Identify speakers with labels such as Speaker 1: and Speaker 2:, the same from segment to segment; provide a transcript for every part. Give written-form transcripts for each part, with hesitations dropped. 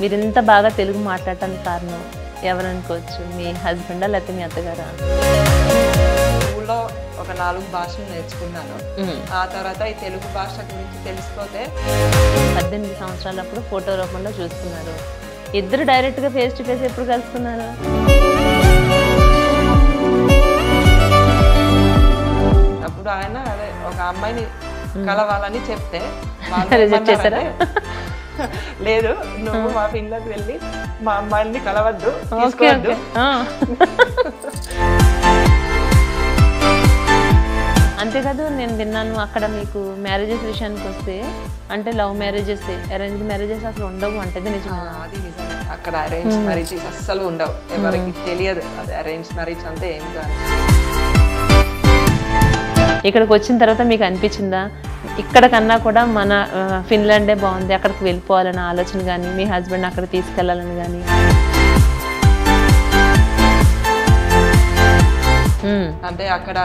Speaker 1: మీరు ఇంత బాగా తెలుగు మాట్లాడటానికి కారణం ఎవరనుకోవచ్చు? మీ హస్బెండా లేకపోతే మీ అత్తగారా?
Speaker 2: స్కూల్లో ఒక 4 భాషలు నేర్చుకున్నాను. ఆ తర్వాత ఈ తెలుగు భాష గురించి తెలిసిపోతే
Speaker 1: 18 సంవత్సరాలప్పుడు ఫోటో రూపంలో చూసుకున్నారు. ఇద్దరు డైరెక్ట్గా ఫేస్ టు ఫేస్ ఎప్పుడు కలుసుకున్నారు?
Speaker 2: అప్పుడు ఆయన అదే ఒక అమ్మాయిని కలవాలని చెప్తే
Speaker 1: రిజెక్ట్ చేశారా?
Speaker 2: లేదు, నువ్వు మా పిల్లకి వెళ్ళి మా అమ్మాయిని కలవద్దు, తీసుకోవద్దు.
Speaker 1: అంతేకాదు, నేను విన్నాను అక్కడ మీకు మ్యారేజెస్ విషయానికి వస్తే అంటే లవ్ మ్యారేజెస్, అరేంజ్ మ్యారేజెస్ అసలు ఉండవు అంటే నిజమే?
Speaker 2: అది నిజమే. అక్కడ అరేంజ్ మ్యారేజెస్ అస్సలు ఉండవు, ఎవరికి తెలియదు అది అరేంజ్ మ్యారేజ్ అంటే ఏం కాదు.
Speaker 1: ఇక్కడికి వచ్చిన తర్వాత మీకు అనిపించిందా ఇక్కడ కన్నా కూడా మన ఫిన్లాండే బాగుంది, అక్కడికి వెళ్ళిపోవాలన్న ఆలోచన కానీ, మీ హస్బెండ్ అక్కడ తీసుకెళ్లాలని కానీ?
Speaker 2: అంటే అక్కడ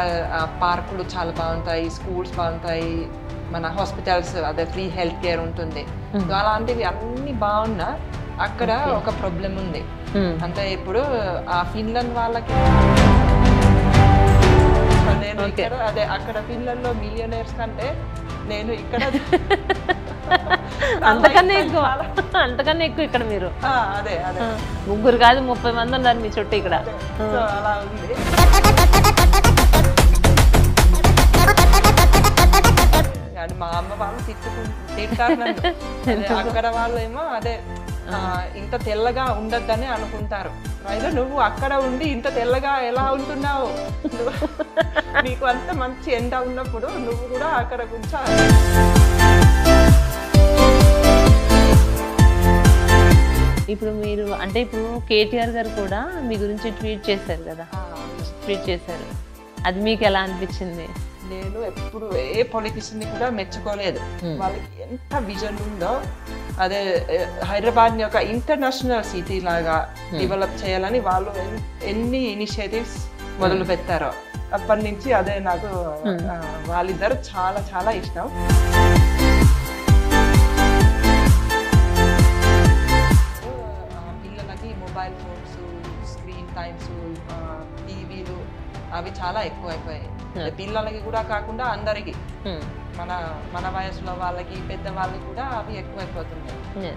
Speaker 2: పార్కులు చాలా బాగుంటాయి, స్కూల్స్ బాగుంటాయి, మన హాస్పిటల్స్ అదే ఫ్రీ హెల్త్ కేర్ ఉంటుంది. అలాంటివి అన్ని బాగున్నా అక్కడ ఒక ప్రాబ్లం ఉంది. అంటే ఇప్పుడు ఆ ఫిన్లాండ్ వాళ్ళకి నేను ఇక్కడ అదే అక్కడ ఫిన్లాండ్ లో మిలియనర్స్ కంటే నేను ఇక్కడ
Speaker 1: అంతకన్నా ఎక్కువ ఇక్కడ మీరు.
Speaker 2: అదే అదే
Speaker 1: 3 కాదు 30 మంది ఉన్నారు మీ చుట్టూ ఇక్కడ.
Speaker 2: అలా ఉంది. మా అమ్మ వాళ్ళు తింటారు నన్ను. అక్కడ వాళ్ళు ఏమో అదే ఇంత తెల్లగా ఉండద్దని అనుకుంటారు. అయితే నువ్వు అక్కడ ఉండి ఇంత తెల్లగా ఎలా ఉంటున్నావు, నీకు అంత మంచి ఎండ ఉన్నప్పుడు నువ్వు కూడా అక్కడ కొంచెం.
Speaker 1: ఇప్పుడు మీరు అంటే ఇప్పుడు కేటీఆర్ గారు కూడా మీ గురించి ట్వీట్ చేశారు కదా, ట్వీట్ చేశారు, అది మీకు ఎలా అనిపించింది?
Speaker 2: నేను ఎప్పుడు ఏ పొలిటీషియన్ ని కూడా మెచ్చుకోలేదు. వాళ్ళకి ఎంత విజన్ ఉందో, అదే హైదరాబాద్ ని ఒక ఇంటర్నేషనల్ సిటీ లాగా డెవలప్ చేయాలని వాళ్ళు ఎన్ని ఇనిషియేటివ్స్ మొదలు పెట్టారో అప్పటి నుంచి అదే నాకు వాళ్ళిద్దరు చాలా చాలా ఇష్టం. పిల్లలకి మొబైల్ ఫోన్స్, స్క్రీన్ టైమ్స్, టీవీలు అవి చాలా ఎక్కువైపోయాయి. పిల్లలకి కూడా కాకుండా అందరికి, మన మన వయసులో వాళ్ళకి, పెద్ద వాళ్ళకి కూడా అవి ఎక్కువైపోతున్నాయి.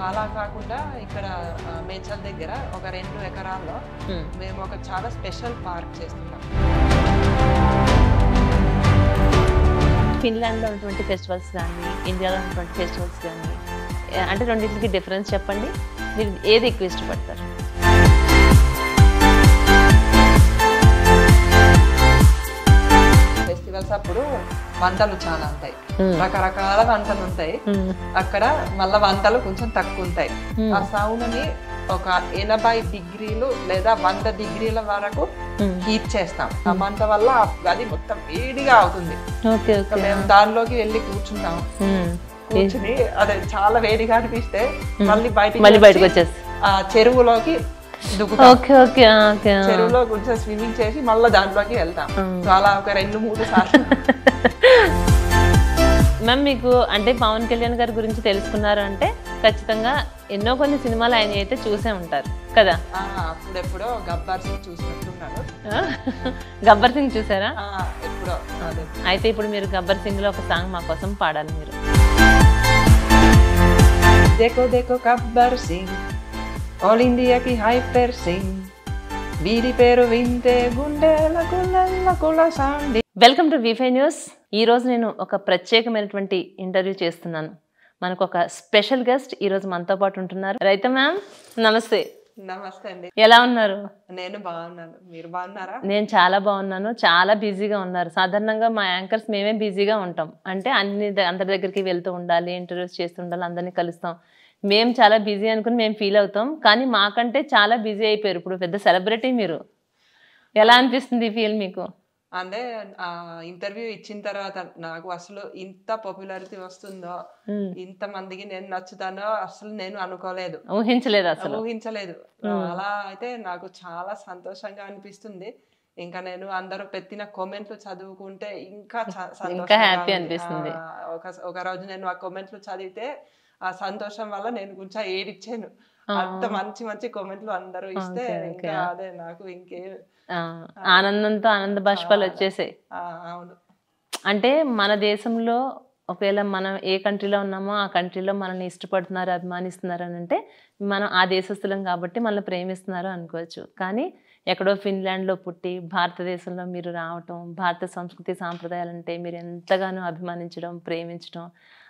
Speaker 2: అలా కాకుండా ఇక్కడ మేచల్ దగ్గర ఒక 2 ఎకరాల్లో మేము ఒక చాలా స్పెషల్ పార్క్ చేస్తున్నాం.
Speaker 1: ఫిన్లాండ్లో ఉన్నటువంటి ఫెస్టివల్స్ కానీ, ఇండియాలో ఉన్నటువంటి ఫెస్టివల్స్ కానీ, అంటే రెండింటికి డిఫరెన్స్ చెప్పండి. మీరు ఏది ఎక్కువ ఇష్టపడతారు?
Speaker 2: ఫెస్టివల్స్ అప్పుడు వంటలు చాలా ఉంటాయి, రకరకాల వంటలు ఉంటాయి. అక్కడ మళ్ళా వంటలు కొంచెం తక్కువ ఉంటాయి. ఆ సౌండ్ ని ఒక 80 డిగ్రీలు లేదా 100 డిగ్రీల వరకు హీట్ చేస్తాం. ఆ మంట వల్ల అది మొత్తం వేడిగా అవుతుంది. మేము దానిలోకి వెళ్ళి కూర్చుంటాం. కూర్చుని అదే చాలా వేడిగా అనిపిస్తే మళ్ళీ బయటకు వచ్చేసి ఆ చెరువులోకి చెరువులో కొంచెం స్విమ్మింగ్ చేసి మళ్ళీ దాంట్లోకి వెళ్తాం. అలా ఒక 2-3 సార్లు.
Speaker 1: మ్యామ్, మీకు అంటే పవన్ కళ్యాణ్ గారి గురించి తెలుసుకున్నారు అంటే ఖచ్చితంగా ఎన్నో కొన్ని సినిమాలు ఆయన అయితే చూసే ఉంటారు కదా?
Speaker 2: అప్పుడెప్పుడో గబ్బర్ సింగ్ చూసినట్టున్నాను.
Speaker 1: గబ్బర్ సింగ్ చూసారా?
Speaker 2: ఎప్పుడో.
Speaker 1: అయితే ఇప్పుడు మీరు గబ్బర్ సింగ్ లో ఒక సాంగ్ మా కోసం పాడాలి మీరు.
Speaker 2: దేకో దేకో గబ్బర్ సింగ్, ఆల్ ఇండియాకి హైపర్ సింగ్, వీరి పేరు వింటే గుండెల గుల్లెల కులసాండి.
Speaker 1: వెల్కమ్ టు వి5 న్యూస్. ఈరోజు నేను ఒక ప్రత్యేకమైనటువంటి ఇంటర్వ్యూ చేస్తున్నాను. మనకు ఒక స్పెషల్ గెస్ట్ ఈరోజు మనతో పాటు ఉంటున్నారు. రైత మ్యామ్, నమస్తే.
Speaker 2: నమస్తే అండి.
Speaker 1: ఎలా ఉన్నారు?
Speaker 2: నేను బాగున్నాను, మీరు బాగున్నారా?
Speaker 1: నేను చాలా బాగున్నాను. చాలా బిజీగా ఉన్నారు. సాధారణంగా మా యాంకర్స్ మేమే బిజీగా ఉంటాం. అంటే అందరి దగ్గరికి వెళ్తూ ఉండాలి, ఇంటర్వ్యూస్ చేస్తూ ఉండాలి, అందరినీ కలుస్తాం. మేము చాలా బిజీ అనుకుని మేము ఫీల్ అవుతాం. కానీ మాకంటే చాలా బిజీ అయిపోయారు. ఇప్పుడు పెద్ద సెలబ్రిటీ మీరు. ఎలా అనిపిస్తుంది ఈ ఫీల్ మీకు?
Speaker 2: అంటే ఇంటర్వ్యూ ఇచ్చిన తర్వాత నాకు అసలు ఇంత పాపులారిటీ వస్తుందో, ఇంత మందికి నేను నచ్చుతానో అసలు నేను అనుకోలేదు, ఊహించలేదు. అలా అయితే నాకు చాలా సంతోషంగా అనిపిస్తుంది. ఇంకా నేను అందరూ పెట్టిన కామెంట్లు చదువుకుంటే ఇంకా
Speaker 1: హ్యాపీ అనిపిస్తుంది.
Speaker 2: ఒక రోజు నేను ఆ కామెంట్లు చదివితే ఆ సంతోషం వల్ల నేను కొంచెం ఏడిచ్చాను. అంత మంచి మంచి కామెంట్లు అందరూ ఇస్తే ఇంకా అదే నాకు ఇంకే
Speaker 1: ఆనందంతో ఆనంద బాష్పాలు వచ్చేసాయి.
Speaker 2: అవును.
Speaker 1: అంటే మన దేశంలో ఒకవేళ మనం ఏ కంట్రీలో ఉన్నామో ఆ కంట్రీలో మనల్ని ఇష్టపడుతున్నారు, అభిమానిస్తున్నారు అని అంటే మనం ఆ దేశస్తులం కాబట్టి మనల్ని ప్రేమిస్తున్నారు అనుకోవచ్చు. కానీ ఎక్కడో ఫిన్లాండ్లో పుట్టి భారతదేశంలో మీరు రావటం, భారత సంస్కృతి సాంప్రదాయాలంటే మీరు ఎంతగానో అభిమానించడం, ప్రేమించడం,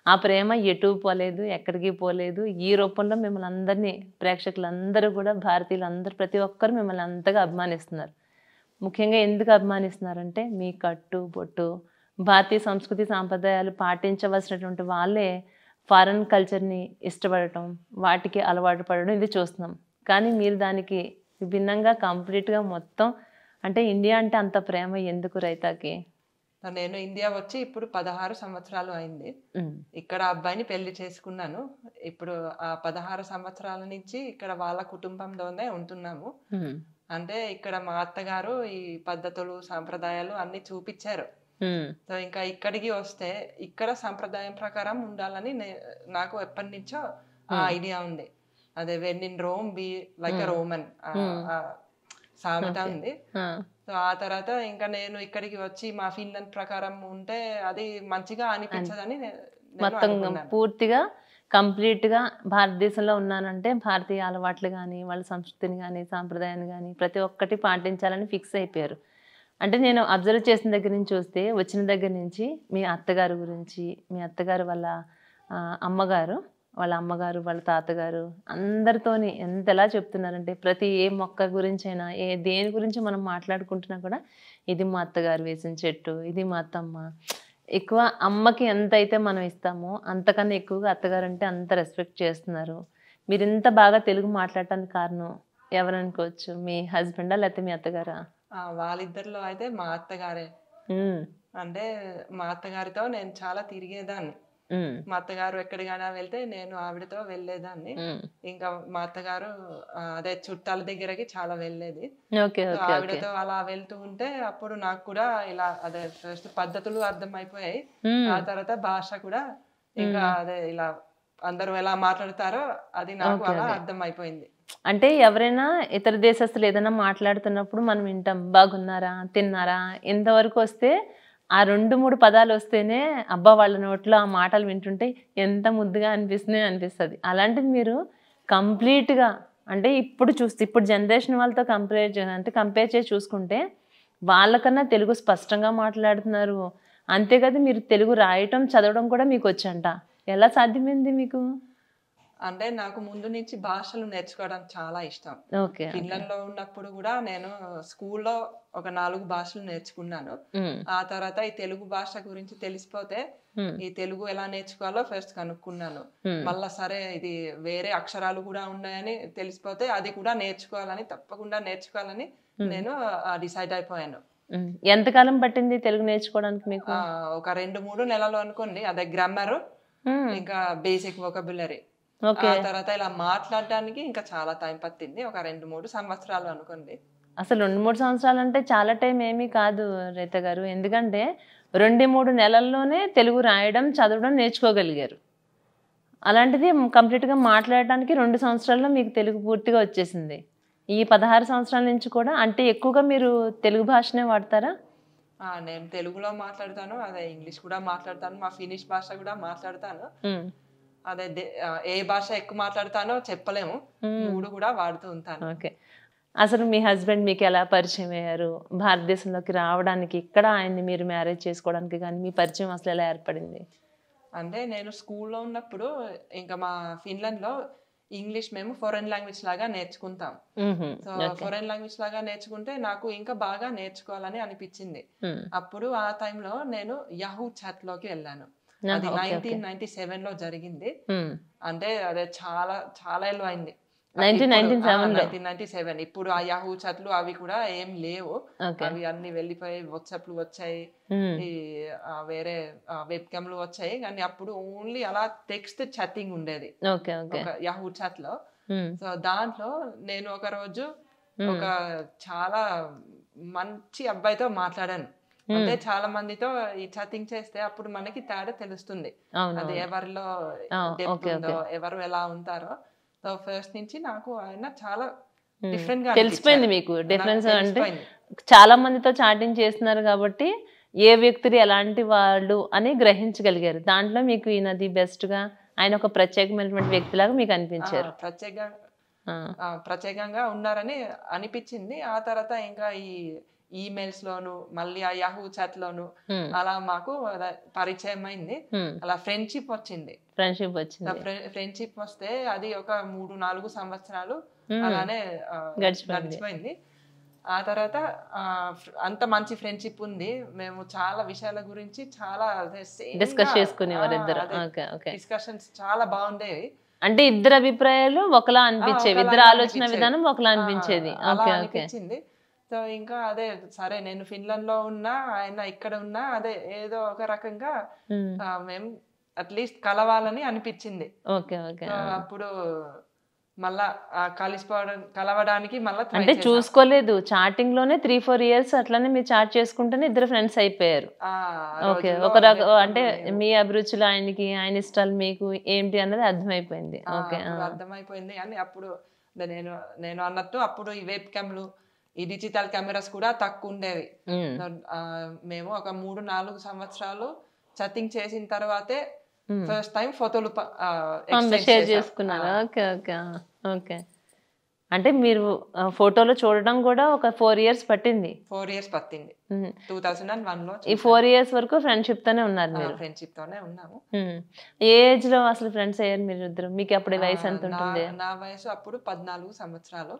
Speaker 1: ఆ ప్రేమ ఎటు పోలేదు, ఎక్కడికి పోలేదు. ఈ రూపంలో మిమ్మల్ని అందరినీ, ప్రేక్షకులందరూ కూడా, భారతీయులందరూ ప్రతి ఒక్కరు మిమ్మల్ని అంతగా అభిమానిస్తున్నారు. ముఖ్యంగా ఎందుకు అభిమానిస్తున్నారంటే మీ కట్టు బొట్టు, భారతీయ సంస్కృతి సాంప్రదాయాలు పాటించవలసినటువంటి వాళ్ళే ఫారెన్ కల్చర్ని ఇష్టపడటం, వాటికి అలవాటు పడడం ఇది చూస్తున్నాం. కానీ మీరు దానికి విభిన్నంగా కంప్లీట్గా మొత్తం అంటే ఇండియా అంటే అంత ప్రేమ ఎందుకు రైతాకి?
Speaker 2: నేను ఇండియా వచ్చి ఇప్పుడు 16 సంవత్సరాలు అయింది. ఇక్కడ అబ్బాయిని పెళ్లి చేసుకున్నాను. ఇప్పుడు ఆ 16 సంవత్సరాల నుంచి ఇక్కడ వాళ్ళ కుటుంబంలోనే ఉంటున్నాము. అంటే ఇక్కడ మా అత్తగారు ఈ పద్ధతులు సాంప్రదాయాలు అన్ని చూపించారు. సో ఇంకా ఇక్కడికి వస్తే ఇక్కడ సంప్రదాయం ప్రకారం ఉండాలని నాకు ఎప్పటి నుంచో ఆ ఐడియా ఉంది. అదే when in Rome be like a Roman సామెత ఉంది. సో ఆ తర్వాత ఇంకా నేను ఇక్కడికి వచ్చి మా ఫిన్లాండ్ ప్రకారం ఉంటే అది మంచిగా అనిపించదని
Speaker 1: మొత్తం పూర్తిగా కంప్లీట్గా భారతదేశంలో ఉన్నానంటే భారతీయ అలవాట్లు కానీ, వాళ్ళ సంస్కృతిని కానీ, సాంప్రదాయాన్ని కానీ ప్రతి ఒక్కటి పాటించాలని ఫిక్స్ అయిపోయారు. అంటే నేను అబ్జర్వ్ చేసిన దగ్గర నుంచి చూస్తే, వచ్చిన దగ్గర నుంచి మీ అత్తగారు గురించి, మీ అత్తగారు వాళ్ళ అమ్మగారు, వాళ్ళ తాతగారు అందరితోని ఎంతలా చెప్తున్నారంటే ప్రతి ఏ మొక్క గురించి అయినా, దేని గురించి మనం మాట్లాడుకుంటున్నా కూడా ఇది మా అత్తగారు వేసిన చెట్టు, ఇది మా అత్తమ్మ. ఎక్కువ అమ్మకి ఎంతైతే మనం ఇస్తామో అంతకన్నా ఎక్కువగా అత్తగారు అంటే అంత రెస్పెక్ట్ చేస్తున్నారు. మీరు ఇంత బాగా తెలుగు మాట్లాడటానికి కారణం ఎవరనుకోవచ్చు? మీ హస్బెండా లేకపోతే మీ అత్తగారా?
Speaker 2: వాళ్ళిద్దరిలో అయితే మా అత్తగారే. అంటే మా అత్తగారితో నేను చాలా తిరిగేదాన్ని. మా అత్తగారు ఎక్కడికైనా వెళ్తే నేను ఆవిడతో వెళ్ళేదాన్ని. ఇంకా మా అత్తగారు అదే చుట్టాల దగ్గరకి చాలా వెళ్ళేది. ఆవిడతో అలా వెళ్తూ ఉంటే అప్పుడు నాకు కూడా ఇలా అదే ఫస్ట్ పద్ధతులు అర్థమైపోయాయి. ఆ తర్వాత భాష కూడా ఇంకా అదే ఇలా అందరూ ఎలా మాట్లాడతారో అది నాకు అలా అర్థమైపోయింది.
Speaker 1: అంటే ఎవరైనా ఇతర దేశస్తులు ఏదైనా మాట్లాడుతున్నప్పుడు మనం వింటాం, బాగున్నారా, తిన్నారా, ఇంతవరకు వస్తే ఆ 2-3 పదాలు వస్తేనే అబ్బా వాళ్ళ నోట్లో ఆ మాటలు వింటుంటే ఎంత ముద్దుగా అనిపిస్తుంది. అలాంటిది మీరు కంప్లీట్గా అంటే ఇప్పుడు జనరేషన్ వాళ్ళతో కంపేర్ చేసి చూసుకుంటే వాళ్ళకన్నా తెలుగు స్పష్టంగా మాట్లాడుతున్నారు. అంతేకాదు మీరు తెలుగు రాయటం, చదవడం కూడా మీకు వచ్చంట. ఎలా సాధ్యమైంది మీకు?
Speaker 2: అంటే నాకు ముందు నుంచి భాషలు నేర్చుకోవడం చాలా ఇష్టం. ఫిన్లాండ్లో ఉన్నప్పుడు కూడా నేను స్కూల్లో ఒక 4 భాషలు నేర్చుకున్నాను. ఆ తర్వాత ఈ తెలుగు భాష గురించి తెలిసిపోతే ఈ తెలుగు ఎలా నేర్చుకోవాలో ఫస్ట్ కనుక్కున్నాను. మళ్ళా సరే ఇది వేరే అక్షరాలు కూడా ఉన్నాయని తెలిసిపోతే అది కూడా తప్పకుండా నేర్చుకోవాలని నేను డిసైడ్ అయిపోయాను.
Speaker 1: ఎంతకాలం పట్టింది తెలుగు నేర్చుకోవడానికి మీకు?
Speaker 2: ఒక 2-3 నెలలు అనుకోండి. అదే గ్రామర్ ఇంకా బేసిక్ వొకాబులరీ. ఆ తర్వాత ఇలా మాట్లాడడానికి ఇంకా చాలా టైం పట్టింది. ఒక 2-3 సంవత్సరాలు అనుకోండి.
Speaker 1: అసలు 2-3 సంవత్సరాలు అంటే చాలా టైం ఏమీ కాదు రీత గారు. ఎందుకంటే 2-3 నెలల్లోనే తెలుగు రాయడం, చదవడం నేర్చుకోగలిగారు. అలాంటిది కంప్లీట్గా మాట్లాడటానికి 2 సంవత్సరాల్లో మీకు తెలుగు పూర్తిగా వచ్చేసింది. ఈ 16 సంవత్సరాల నుంచి కూడా అంటే ఎక్కువగా మీరు తెలుగు భాషనే వాడతారా?
Speaker 2: నేను తెలుగులో మాట్లాడతాను, అదే ఇంగ్లీష్ కూడా మాట్లాడతాను, మా ఫినిష్ భాష కూడా మాట్లాడతాను. అదే ఏ భాష ఎక్కువ మాట్లాడతానో చెప్పలేము, 3 కూడా వాడుతూ ఉంటాను.
Speaker 1: ఓకే. అసలు మీ హస్బెండ్ మీకు ఎలా పరిచయం అయ్యారు? భారతదేశంలోకి రావడానికి, ఇక్కడ ఆయన్ని మీరు మ్యారేజ్ చేసుకోవడానికి కానీ మీ పరిచయం అసలు ఎలా ఏర్పడింది?
Speaker 2: అంటే నేను స్కూల్లో ఉన్నప్పుడు ఇంకా మా ఫిన్లాండ్లో ఇంగ్లీష్ మేము ఫారెన్ లాంగ్వేజ్ లాగా నేర్చుకుంటాం. సో ఫారెన్ లాంగ్వేజ్ లాగా నేర్చుకుంటే నాకు ఇంకా బాగా నేర్చుకోవాలని అనిపించింది. అప్పుడు ఆ టైంలో నేను యాహూ చాట్ లోకి వెళ్ళాను. అది 1997లో జరిగింది. అంటే అదే చాలా చాలా ఏళ్ళు అయింది. 1997. ఇప్పుడు ఆ యాహూ చాట్లు అవి కూడా ఏం లేవు. అవి అన్ని వెళ్ళిపోయి వాట్సాప్లు వచ్చాయి, ఈ వేరే వెబ్ క్యామ్లు వచ్చాయి. కానీ అప్పుడు ఓన్లీ అలా టెక్స్ట్ చాటింగ్ ఉండేది యాహూ చాట్ లో. సో దాంట్లో నేను ఒక రోజు ఒక చాలా మంచి అబ్బాయితో మాట్లాడాను. అంటే చాలా మందితో ఈ చాటింగ్ చేస్తే అప్పుడు మనకి తేడా తెలుస్తుంది, అది ఎవరిలో డెప్త్ ఉందో, ఎవరు ఎలా ఉంటారో. ఫస్ట్ నుంచి నాకు ఆయన చాలా డిఫరెంట్ గా
Speaker 1: తెలిసిపోయింది మీకు డిఫరెన్స్. అంటే చాలా మందితో చాటింగ్ చేస్తున్నారు కాబట్టి ఏ వ్యక్తులు ఎలాంటి వాళ్ళు అని గ్రహించగలిగారు. దాంట్లో మీకు ఈయనది బెస్ట్ గా, ఆయన ఒక ప్రత్యేకమైనటువంటి వ్యక్తిలాగా మీకు అనిపించారు.
Speaker 2: ప్రత్యేకంగా ఉన్నారని అనిపించింది. ఆ తర్వాత ఇంకా ఈ ఈమెయిల్స్ లోను మళ్ళీ ఆ యాహూ చాట్ లోను అలా మాకు పరిచయం అయింది. అలా ఫ్రెండ్షిప్ వచ్చింది. ఫ్రెండ్షిప్ వస్తే అది ఒక 3-4 సంవత్సరాలు అలానే గడిచిపోయింది. ఆ తర్వాత అంత మంచి ఫ్రెండ్షిప్ ఉంది. మేము చాలా విషయాల గురించి చాలా డిస్కషన్స్ చాలా బాగుండేవి.
Speaker 1: అంటే ఇద్దరు అభిప్రాయాలు ఒకలా అనిపించేవి, ఇద్దరు ఆలోచన విధానం ఒకలా అనిపించేది.
Speaker 2: అనిపించింది. సో ఇంకా అదే సరే నేను ఫిన్లాండ్ లో ఉన్నా, ఆయన ఇక్కడ ఉన్నా, అదే ఏదో ఒక రకంగా మేము అట్లీస్ట్ కలవాలని అనిపించింది. అప్పుడు మళ్ళా కలవడానికి మళ్ళా
Speaker 1: అంటే చూసుకోలేదు, చాటింగ్ లోనే 3-4 years అట్లానే మీరు చాట్ చేసుకుంటేనే ఇద్దరు ఫ్రెండ్స్ అయిపోయారు. ఓకే, ఒక అంటే మీ అభిరుచులు ఆయనకి, ఆయన ఇష్టాలు మీకు ఏంటి అన్నది అర్థమైపోయింది. ఓకే,
Speaker 2: అర్థమైపోయింది. అని అప్పుడు నేను అన్నట్టు అప్పుడు ఈ వెబ్ క్యామ్లు, ఈ డిజిటల్ కెమెరాస్ కూడా తక్కువ ఉండేవి. మేము ఒక 3-4 సంవత్సరాలు చాటింగ్ చేసిన తర్వాతే ఫస్ట్ టైం ఫోటోలు
Speaker 1: షేర్ చేసుకున్నారు. Okay okay okay. అంటే మీరు ఫోటోలో చూడడం కూడా ఒక 4 years పట్టింది.
Speaker 2: 4 years పట్టింది. 2001 లో.
Speaker 1: ఈ 4 years వరకు ఫ్రెండ్షిప్ తోనే ఉన్నారు మీరు?
Speaker 2: ఫ్రెండ్షిప్ తోనే ఉన్నాము.
Speaker 1: ఏ ఏజ్ లో అసలు ఫ్రెండ్స్ అయ్యారు మీరు ఇద్దరు? మీకు అప్పుడు వయసు ఎంత ఉంటుంది?
Speaker 2: నా వయసు అప్పుడు 14 సంవత్సరాలు,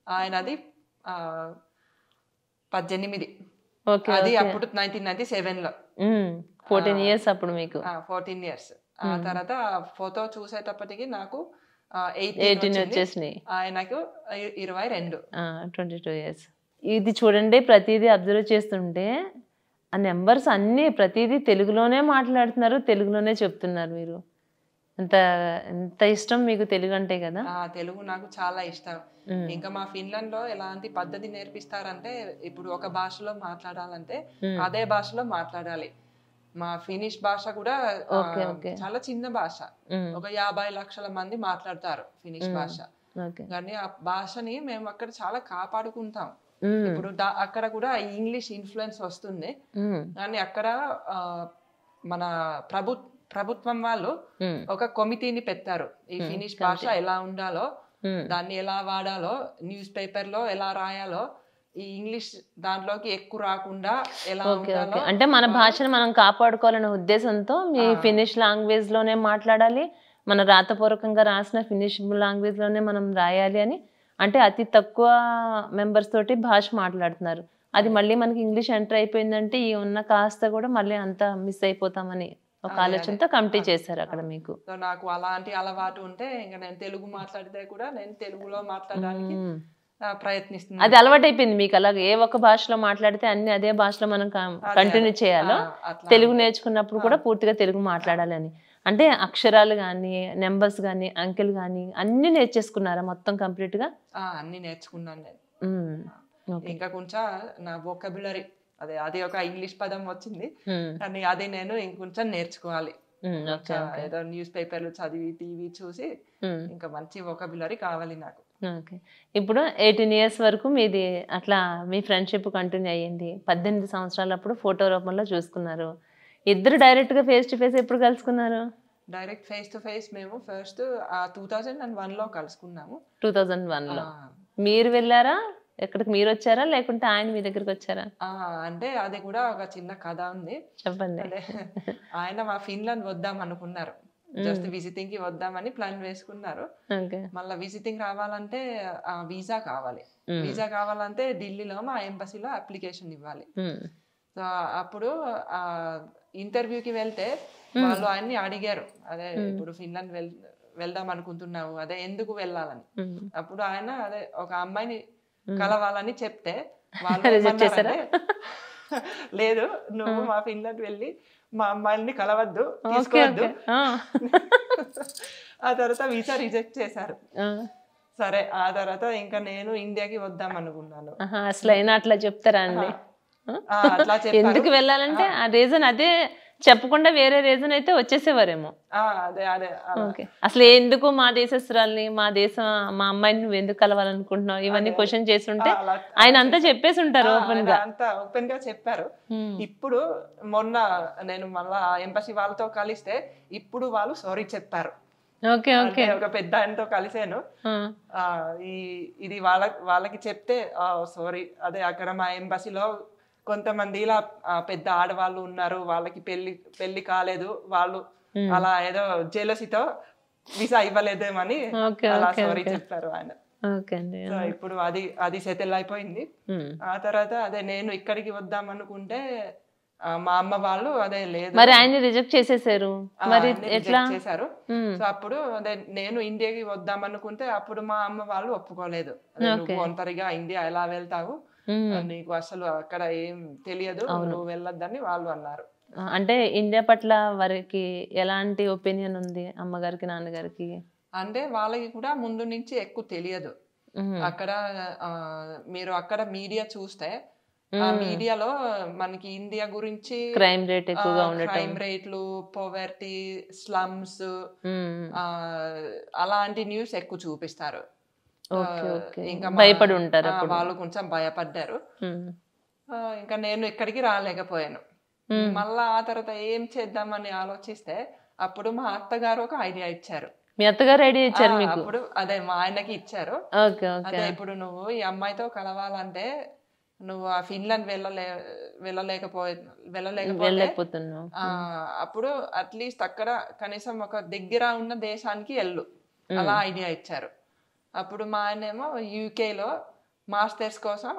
Speaker 2: ఆయనది 18. అది అప్పుడు 1997 లో.
Speaker 1: 14 years అప్పుడు మీకు.
Speaker 2: 14 years. ఆ తర్వాత ఫోటో చూసేటప్పటికి నాకు
Speaker 1: 18 వచ్చేసినాయి,
Speaker 2: ఆయనకు
Speaker 1: 22 years. ఇది చూడండి, ప్రతిదీ అబ్జర్వ్ చేస్తుంటే ఆ నెంబర్స్ అన్నీ ప్రతిదీ తెలుగులోనే మాట్లాడుతున్నారు, తెలుగులోనే చెప్తున్నారు. మీరు ఎంత ఇష్టం మీకు తెలుగు అంటే కదా?
Speaker 2: తెలుగు నాకు చాలా ఇష్టం. ఇంకా మా ఫిన్లాండ్ లో ఎలాంటి పద్ధతి నేర్పిస్తారంటే, ఇప్పుడు ఒక భాషలో మాట్లాడాలంటే అదే భాషలో మాట్లాడాలి. మా ఫినిష్ భాష కూడా చాలా చిన్న భాష, ఒక 50 లక్షల మంది మాట్లాడతారు ఫినిష్ భాష. కానీ ఆ భాషని మేము అక్కడ చాలా కాపాడుకుంటాం. ఇప్పుడు అక్కడ కూడా ఇంగ్లీష్ ఇన్ఫ్లుయెన్స్ వస్తుంది, కానీ అక్కడ మన ప్రభుత్వం వాళ్ళు ఒక కమిటీని పెట్టారు. ఈ ఫినిష్ భాష ఎలా ఉండాలో, దాన్ని ఎలా వాడాలో, న్యూస్ పేపర్ లో ఎలా రాయాలో, ఈ ఇంగ్లీష్ దాంట్లోకి ఎక్కువ రాకుండా ఎలా ఉండాలో,
Speaker 1: అంటే మన భాషను మనం కాపాడుకోవాలనే ఉద్దేశంతో మీ ఫినిష్ లాంగ్వేజ్ లోనే మాట్లాడాలి, మన రాతపూర్వకంగా రాసిన ఫినిష్ లాంగ్వేజ్ లోనే మనం రాయాలి అని. అంటే అతి తక్కువ మెంబర్స్ తోటి భాష మాట్లాడుతున్నారు. అది మళ్ళీ మనకి ఇంగ్లీష్ ఎంటర్ అయిపోయిందంటే ఈ ఉన్న కాస్త కూడా మళ్ళీ అంతా మిస్ అయిపోతామని ఒక ఆలోచనతో కమిటీ చేశారు అక్కడ మీకు.
Speaker 2: నాకు అలాంటి అలవాటు ఉంటే ఇంకా నేను తెలుగు మాట్లాడితే కూడా నేను తెలుగులో మాట్లాడడానికి ప్రయత్నిస్తున్నాను.
Speaker 1: అది అలవాటు అయిపోయింది మీకు. అలాగే ఏ ఒక్క భాషలో మాట్లాడితే అన్ని అదే భాషలో మనం కంటిన్యూ చేయాలో, తెలుగు నేర్చుకున్నప్పుడు కూడా పూర్తిగా తెలుగు మాట్లాడాలి అని. అంటే అక్షరాలు కానీ, నెంబర్స్ కానీ, అంకెలు కానీ అన్ని నేర్చేసుకున్నారా మొత్తం కంప్లీట్ గా?
Speaker 2: అన్ని నేర్చుకున్నాను నేను. ఇంకా కొంచెం నా వొకాబులరీ అది ఒక ఇంగ్లీష్ పదం వచ్చింది, కానీ అది నేను ఇంకొంచెం నేర్చుకోవాలి. ఏదో న్యూస్ పేపర్లు చదివి, టీవీ చూసి ఇంకా మంచి వొకాబులరీ కావాలి నాకు.
Speaker 1: ఇప్పుడు 18 years వరకు మీది అట్లా మీ ఫ్రెండ్షిప్ కంటిన్యూ అయ్యింది. 18 సంవత్సరాలప్పుడు ఫోటో రూపంలో చూసుకున్నారు. ఇద్దరు డైరెక్ట్ గా ఫేస్ టు ఫేస్ ఎప్పుడు కలుసుకున్నారు?
Speaker 2: డైరెక్ట్ ఫేస్ టు ఫేస్ మేము ఫస్ట్ 2001 లో కలుసుకున్నాము.
Speaker 1: 2001 లో మీరు వెళ్ళారా? ఎక్కడికి మీరు వచ్చారా లేకుంటే ఆయన మీ దగ్గరికి వచ్చారా?
Speaker 2: అంటే అది కూడా ఒక చిన్న కథ ఉంది,
Speaker 1: చెప్పండి.
Speaker 2: ఆయన మా ఫిన్లాండ్ వద్దాం అనుకున్నారు, జస్ట్ విజిటింగ్ కి వద్దామని ప్లాన్ వేసుకున్నారు. మళ్ళీ విజిటింగ్ రావాలంటే వీసా కావాలి. వీసా కావాలంటే ఢిల్లీలో మా ఎంబసీలో అప్లికేషన్ ఇవ్వాలి. సో అప్పుడు ఇంటర్వ్యూకి వెళ్తే వాళ్ళు ఆయన్ని అడిగారు, అదే ఇప్పుడు ఫిన్లాండ్ వెళ్దాం అనుకుంటున్నావు, అదే ఎందుకు వెళ్ళాలని. అప్పుడు ఆయన అదే ఒక అమ్మాయిని కలవాలని చెప్తే వాళ్ళు లేదు, నువ్వు మా ఫిన్లాండ్ వెళ్ళి మా అమ్మాయిని కలవద్దు, తీసుకోవద్దు. ఆ తర్వాత వీసా రిజెక్ట్ చేశారు. సరే, ఆ తర్వాత ఇంకా నేను ఇండియాకి వద్దాం అనుకున్నాను.
Speaker 1: అసలు అయినా అట్లా చెప్తారా అండి? ఎందుకు వెళ్ళాలంటే ఆ రీజన్ అదే చెప్పకుండా వేరే రీజన్ అయితే వచ్చేసేవారేమో.
Speaker 2: అదే అదే
Speaker 1: ఓకే. అసలు ఎందుకు మా దేశస్తురాల్ని, మా దేశం, మా అమ్మాయిని నువ్వు ఎందుకు కలవాలనుకుంటున్నావు, ఇవన్నీ క్వశ్చన్ చేస్తుంటే ఆయన అంతా చెప్పేసి ఉంటారు ఓపెన్ గా.
Speaker 2: అంతా ఓపెన్ గా చెప్పారు. ఇప్పుడు మొన్న నేను మళ్ళా ఎంబసీ వాళ్ళతో కలిస్తే ఇప్పుడు వాళ్ళు సారీ చెప్పారు.
Speaker 1: Okay okay.
Speaker 2: ఒక పెద్ద ఆయనతో కలిసాను. ఇది వాళ్ళకి చెప్తే సారీ, అదే అక్కడ మా ఎంబసీలో కొంతమంది ఇలా పెద్ద ఆడవాళ్ళు ఉన్నారు, వాళ్ళకి పెళ్లి కాలేదు, వాళ్ళు అలా ఏదో జెలసీతో వీసా ఇవ్వలేదేమని అలా సారీ చెప్పారు ఆయన. సో ఇప్పుడు అది సెటిల్ అయిపోయింది. ఆ తర్వాత అదే నేను ఇక్కడికి వద్దాం అనుకుంటే మా అమ్మ వాళ్ళు అదే లేదు,
Speaker 1: మరి ఆయన రిజెక్ట్ చేసేసారు, మరి ఎట్లా
Speaker 2: చేశారు. సో అప్పుడు అదే నేను ఇండియాకి వద్దాం అనుకుంటే అప్పుడు మా అమ్మ వాళ్ళు ఒప్పుకోలేదు. నువ్వు ఒంటరిగా ఇండియా ఎలా వెళ్తావు, నీకు అసలు అక్కడ ఏం తెలియదు, నువ్వు వెళ్ళొద్దని వాళ్ళు అన్నారు.
Speaker 1: అంటే ఇండియా పట్ల వారికి ఎలాంటి ఒపీనియన్ ఉంది అమ్మగారికి నాన్నగారికి?
Speaker 2: అంటే వాళ్ళకి కూడా ముందు నుంచి ఎక్కువ తెలియదు. అక్కడ మీరు అక్కడ మీడియా చూస్తే ఆ మీడియాలో మనకి ఇండియా గురించి
Speaker 1: క్రైమ్ రేట్ ఎక్కువగా ఉండటం,
Speaker 2: క్రైమ్ రేట్లు, పోవర్టీ, స్లమ్స్, అలాంటి న్యూస్ ఎక్కువ చూపిస్తారు.
Speaker 1: ఇంకా భయపడి ఉంటారు,
Speaker 2: వాళ్ళు కొంచెం భయపడ్డారు. ఇంకా నేను ఇక్కడికి రాలేకపోయాను. మళ్ళా ఆ తర్వాత ఏం చేద్దామని ఆలోచిస్తే అప్పుడు మా అత్తగారు ఒక ఐడియా ఇచ్చారు.
Speaker 1: మీ అత్తగారు ఐడియా ఇచ్చారు మీకు?
Speaker 2: అప్పుడు అదే మా ఆయనకి ఇచ్చారు. అదే ఇప్పుడు నువ్వు ఈ అమ్మాయితో కలవాలంటే నువ్వు ఆ ఫిన్లాండ్ వెళ్ళలేకపోతున్నావు, అప్పుడు అట్లీస్ట్ అక్కడ కనీసం ఒక దగ్గర ఉన్న దేశానికి వెళ్ళు, అలా ఐడియా ఇచ్చారు. అప్పుడు మా ఆయన ఏమో యూకేలో మాస్టర్స్ కోసం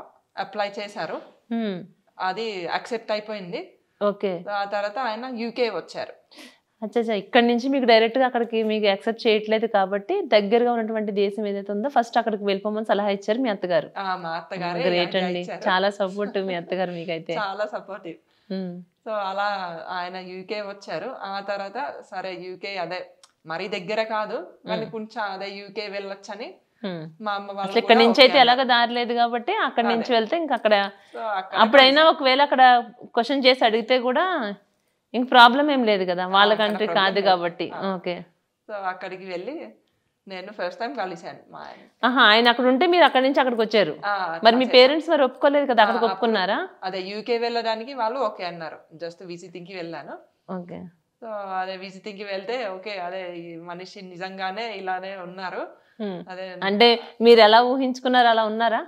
Speaker 2: అప్లై చేశారు, అది యాక్సెప్ట్ అయిపోయింది.
Speaker 1: ఓకే.
Speaker 2: ఆ తర్వాత ఆయన యూకే వచ్చారు.
Speaker 1: అచ్చా, ఇక్కడ నుంచి మీకు డైరెక్ట్ గా అక్కడికి మీకు యాక్సెప్ట్ చేయట్లేదు కాబట్టి దగ్గరగా ఉన్నటువంటి దేశం ఏదైతే ఉందో ఫస్ట్ అక్కడికి వెళ్ళిపోమని సలహా ఇచ్చారు మీ అత్తగారు.
Speaker 2: మా అత్తగారు
Speaker 1: గ్రేట్ అండి, చాలా సపోర్ట్ మీ అత్తగారు మీకైతే,
Speaker 2: చాలా సపోర్టివ్. సో అలా ఆయన యూకే వచ్చారు. ఆ తర్వాత సరే యూకే అదే మరీ దగ్గర కాదు కానీ కొంచెం అదే యూకే వెళ్ళొచ్చని మా అమ్మ వాళ్ళు,
Speaker 1: ఇక్కడ నుంచి అయితే ఎలాగ దారి లేదు కాబట్టి అక్కడ నుంచి వెళ్తే ఇంకా అక్కడ అప్పుడైనా ఒకవేళ అక్కడ క్వశ్చన్ చేసి అడిగితే కూడా ఇంక ప్రాబ్లం ఏం లేదు కదా, వాళ్ళ కంట్రీ కాదు కాబట్టి. ఓకే.
Speaker 2: సో అక్కడికి వెళ్ళి నేను ఫస్ట్ టైం కలిసాను మా ఆయన.
Speaker 1: ఆయన అక్కడ ఉంటే మీరు అక్కడి నుంచి అక్కడికి వచ్చారు. మరి మీ పేరెంట్స్ మరి ఒప్పుకోలేదు కదా, అక్కడికి ఒప్పుకున్నారా?
Speaker 2: అదే యూకే వెళ్ళడానికి వాళ్ళు ఓకే అన్నారు, జస్ట్ విజిటింగ్ కి వెళ్ళాను.
Speaker 1: ఓకే.
Speaker 2: సో అదే విజిటింగ్ కి వెళ్తే ఓకే అదే ఈ మనిషి నిజంగానే ఇలానే ఉన్నారు, అదే
Speaker 1: అంటే మీరు ఎలా ఊహించుకున్నారు అలా ఉన్నారా?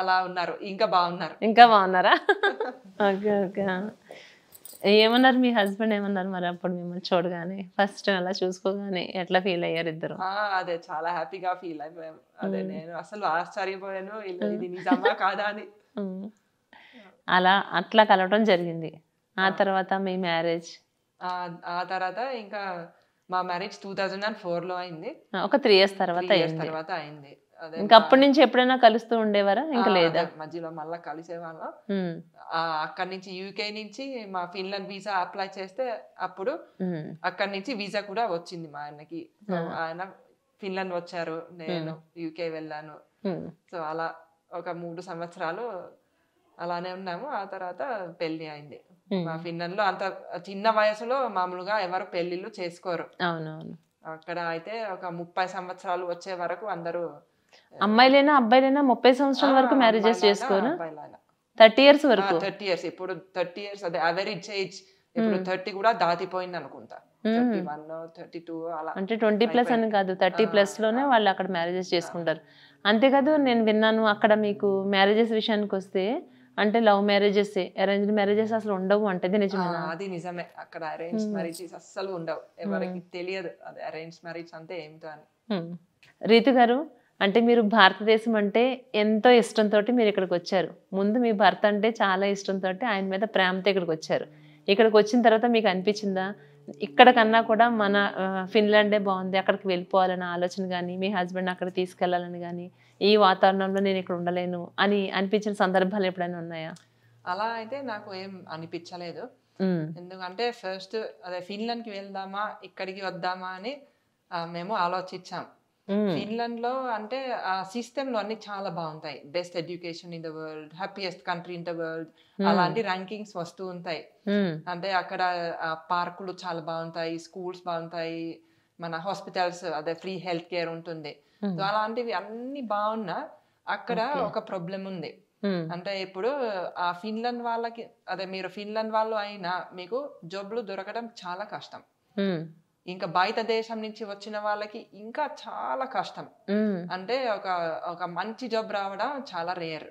Speaker 2: అలా ఉన్నారు, ఇంకా బాగున్నారు.
Speaker 1: ఇంకా బాగున్నారా? Okay okay. ఏమన్నారు మీ హస్బెండ్, ఏమన్నారు మరి అప్పుడు మిమ్మల్ని చూడగానే, ఫస్ట్ అలా చూసుకోగానే ఎట్లా ఫీల్ అయ్యారు ఇద్దరు?
Speaker 2: అదే చాలా హ్యాపీగా ఫీల్ అయిపోయాం. అదే నేను అసలు ఆశ్చర్యపోయాను, ఇది నిజమా కాదా అని.
Speaker 1: అలా అట్లా కలవటం జరిగింది. ఆ తర్వాత మీ మ్యారేజ్?
Speaker 2: ఆ తర్వాత ఇంకా మా మ్యారేజ్ 2004లో అయింది.
Speaker 1: ఒక 3 years తర్వాత
Speaker 2: అయింది.
Speaker 1: ఇంకా అప్పటి నుంచి ఎప్పుడైనా కలుస్తూ ఉండేవారా? ఇంకా లేదా?
Speaker 2: మధ్యలో మళ్ళా కలిసేవాళ్ళం. అక్కడి నుంచి యూకే నుంచి మా ఫిన్లాండ్ వీసా అప్లై చేస్తే అప్పుడు అక్కడి నుంచి వీసా కూడా వచ్చింది మా ఆయనకి. ఆయన ఫిన్లాండ్ వచ్చారు, నేను యూకే వెళ్ళాను. సో అలా ఒక 3 సంవత్సరాలు అలానే ఉన్నాము. ఆ తర్వాత పెళ్లి అయింది. మా ఫిన్లాండ్ లో అంత చిన్న వయసులో మామూలుగా ఎవరు పెళ్లిళ్ళు చేసుకోరు.
Speaker 1: అవునవును.
Speaker 2: అక్కడ అయితే ఒక 30 సంవత్సరాలు వచ్చే వరకు అందరూ,
Speaker 1: అమ్మాయిలైనా అబ్బాయిలైనా 30 సంవత్సరాల వరకు మ్యారేజెస్ చేసుకోరు. 30 years వరకు.
Speaker 2: 30 years ఇప్పుడు 30 years అదే అవరేజ్ ఏజ్. ఇప్పుడు 30 కూడా దాటిపోయింది అనుకుంటా, 31 32 అలా.
Speaker 1: అంటే 20+ అని కాదు, 30+ లోనే వాళ్ళు అక్కడ మ్యారేజెస్ చేసుకుంటారు. అంతేకాదు నేను విన్నాను అక్కడ మీకు మ్యారేజెస్ విషయానికి వస్తే అంటే లవ్ మ్యారేజెస్, అరేంజ్డ్ మ్యారేజెస్ అసలు ఉండవు అంటే నిజమేనా?
Speaker 2: అది నిజమే, అక్కడ అరేంజ్ మ్యారేజెస్ అస్సలు ఉండవు, ఎవరికి తెలియదు అది అరేంజ్ మ్యారేజ్ అంటే ఏమిటో అని.
Speaker 1: రీతు గారు, అంటే మీరు భారతదేశం అంటే ఎంతో ఇష్టంతో మీరు ఇక్కడికి వచ్చారు. ముందు మీ భర్త అంటే చాలా ఇష్టంతో ఆయన మీద ప్రేమతో ఇక్కడికి వచ్చారు. ఇక్కడికి వచ్చిన తర్వాత మీకు అనిపించిందా ఇక్కడ కన్నా కూడా మన ఫిన్లాండే బాగుంది, అక్కడికి వెళ్ళిపోవాలన్న ఆలోచన కానీ, మీ హస్బెండ్ అక్కడ తీసుకెళ్లాలని కానీ, ఈ వాతావరణంలో నేను ఇక్కడ ఉండలేను అని అనిపించిన సందర్భాలు ఎప్పుడైనా ఉన్నాయా?
Speaker 2: అలా అయితే నాకు ఏం అనిపించలేదు. ఎందుకంటే ఫస్ట్ అదే ఫిన్లాండ్కి వెళ్దామా ఇక్కడికి వద్దామా అని మేము ఆలోచించాం. ఫిన్లాండ్ లో అంటే ఆ సిస్టమ్ లో అన్ని చాలా బాగుంటాయి. Best education in the world, happiest country in the world, అలాంటి ర్యాంకింగ్స్ వస్తూ ఉంటాయి. అంటే అక్కడ పార్కులు చాలా బాగుంటాయి, స్కూల్స్ బాగుంటాయి, మన హాస్పిటల్స్ అదే ఫ్రీ హెల్త్ కేర్ ఉంటుంది. సో అలాంటివి అన్ని బాగున్నా అక్కడ ఒక ప్రాబ్లం ఉంది. అంటే ఇప్పుడు ఆ ఫిన్లాండ్ వాళ్ళకి అదే మీరు ఫిన్లాండ్ వాళ్ళు అయినా మీకు జాబ్లు దొరకడం చాలా కష్టం. ఇంకా బయట దేశం నుంచి వచ్చిన వాళ్ళకి ఇంకా చాలా కష్టం. అంటే ఒక మంచి జాబ్ రావడం చాలా రేర్.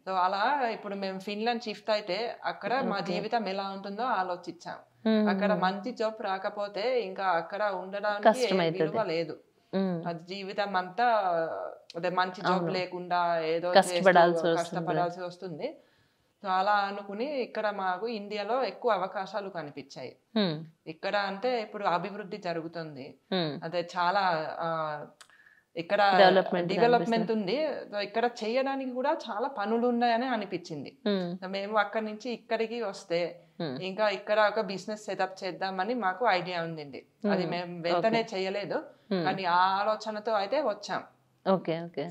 Speaker 2: సో అలా ఇప్పుడు మేము ఫిన్లాండ్ షిఫ్ట్ అయితే అక్కడ మా జీవితం ఎలా ఉంటుందో ఆలోచించాం. అక్కడ మంచి జాబ్ రాకపోతే ఇంకా అక్కడ ఉండడానికి విలువ లేదు. అది జీవితం అంతా అదే మంచి జాబ్ లేకుండా ఏదో కష్టపడాల్సి వస్తుంది. సో అలా అనుకుని ఇక్కడ మాకు ఇండియాలో ఎక్కువ అవకాశాలు కనిపించాయి. ఇక్కడ అంటే ఇప్పుడు అభివృద్ధి జరుగుతుంది, అదే చాలా ఇక్కడ డెవలప్మెంట్ ఉంది. ఇక్కడ చేయడానికి కూడా చాలా పనులు ఉన్నాయని అనిపించింది. మేము అక్కడి నుంచి ఇక్కడికి వస్తే ఇంకా ఇక్కడ ఒక బిజినెస్ సెటప్ చేద్దామని మాకు ఐడియా ఉంది. అది మేము వెంటనే చేయలేదు, కానీ ఆ ఆలోచనతో అయితే వచ్చాం.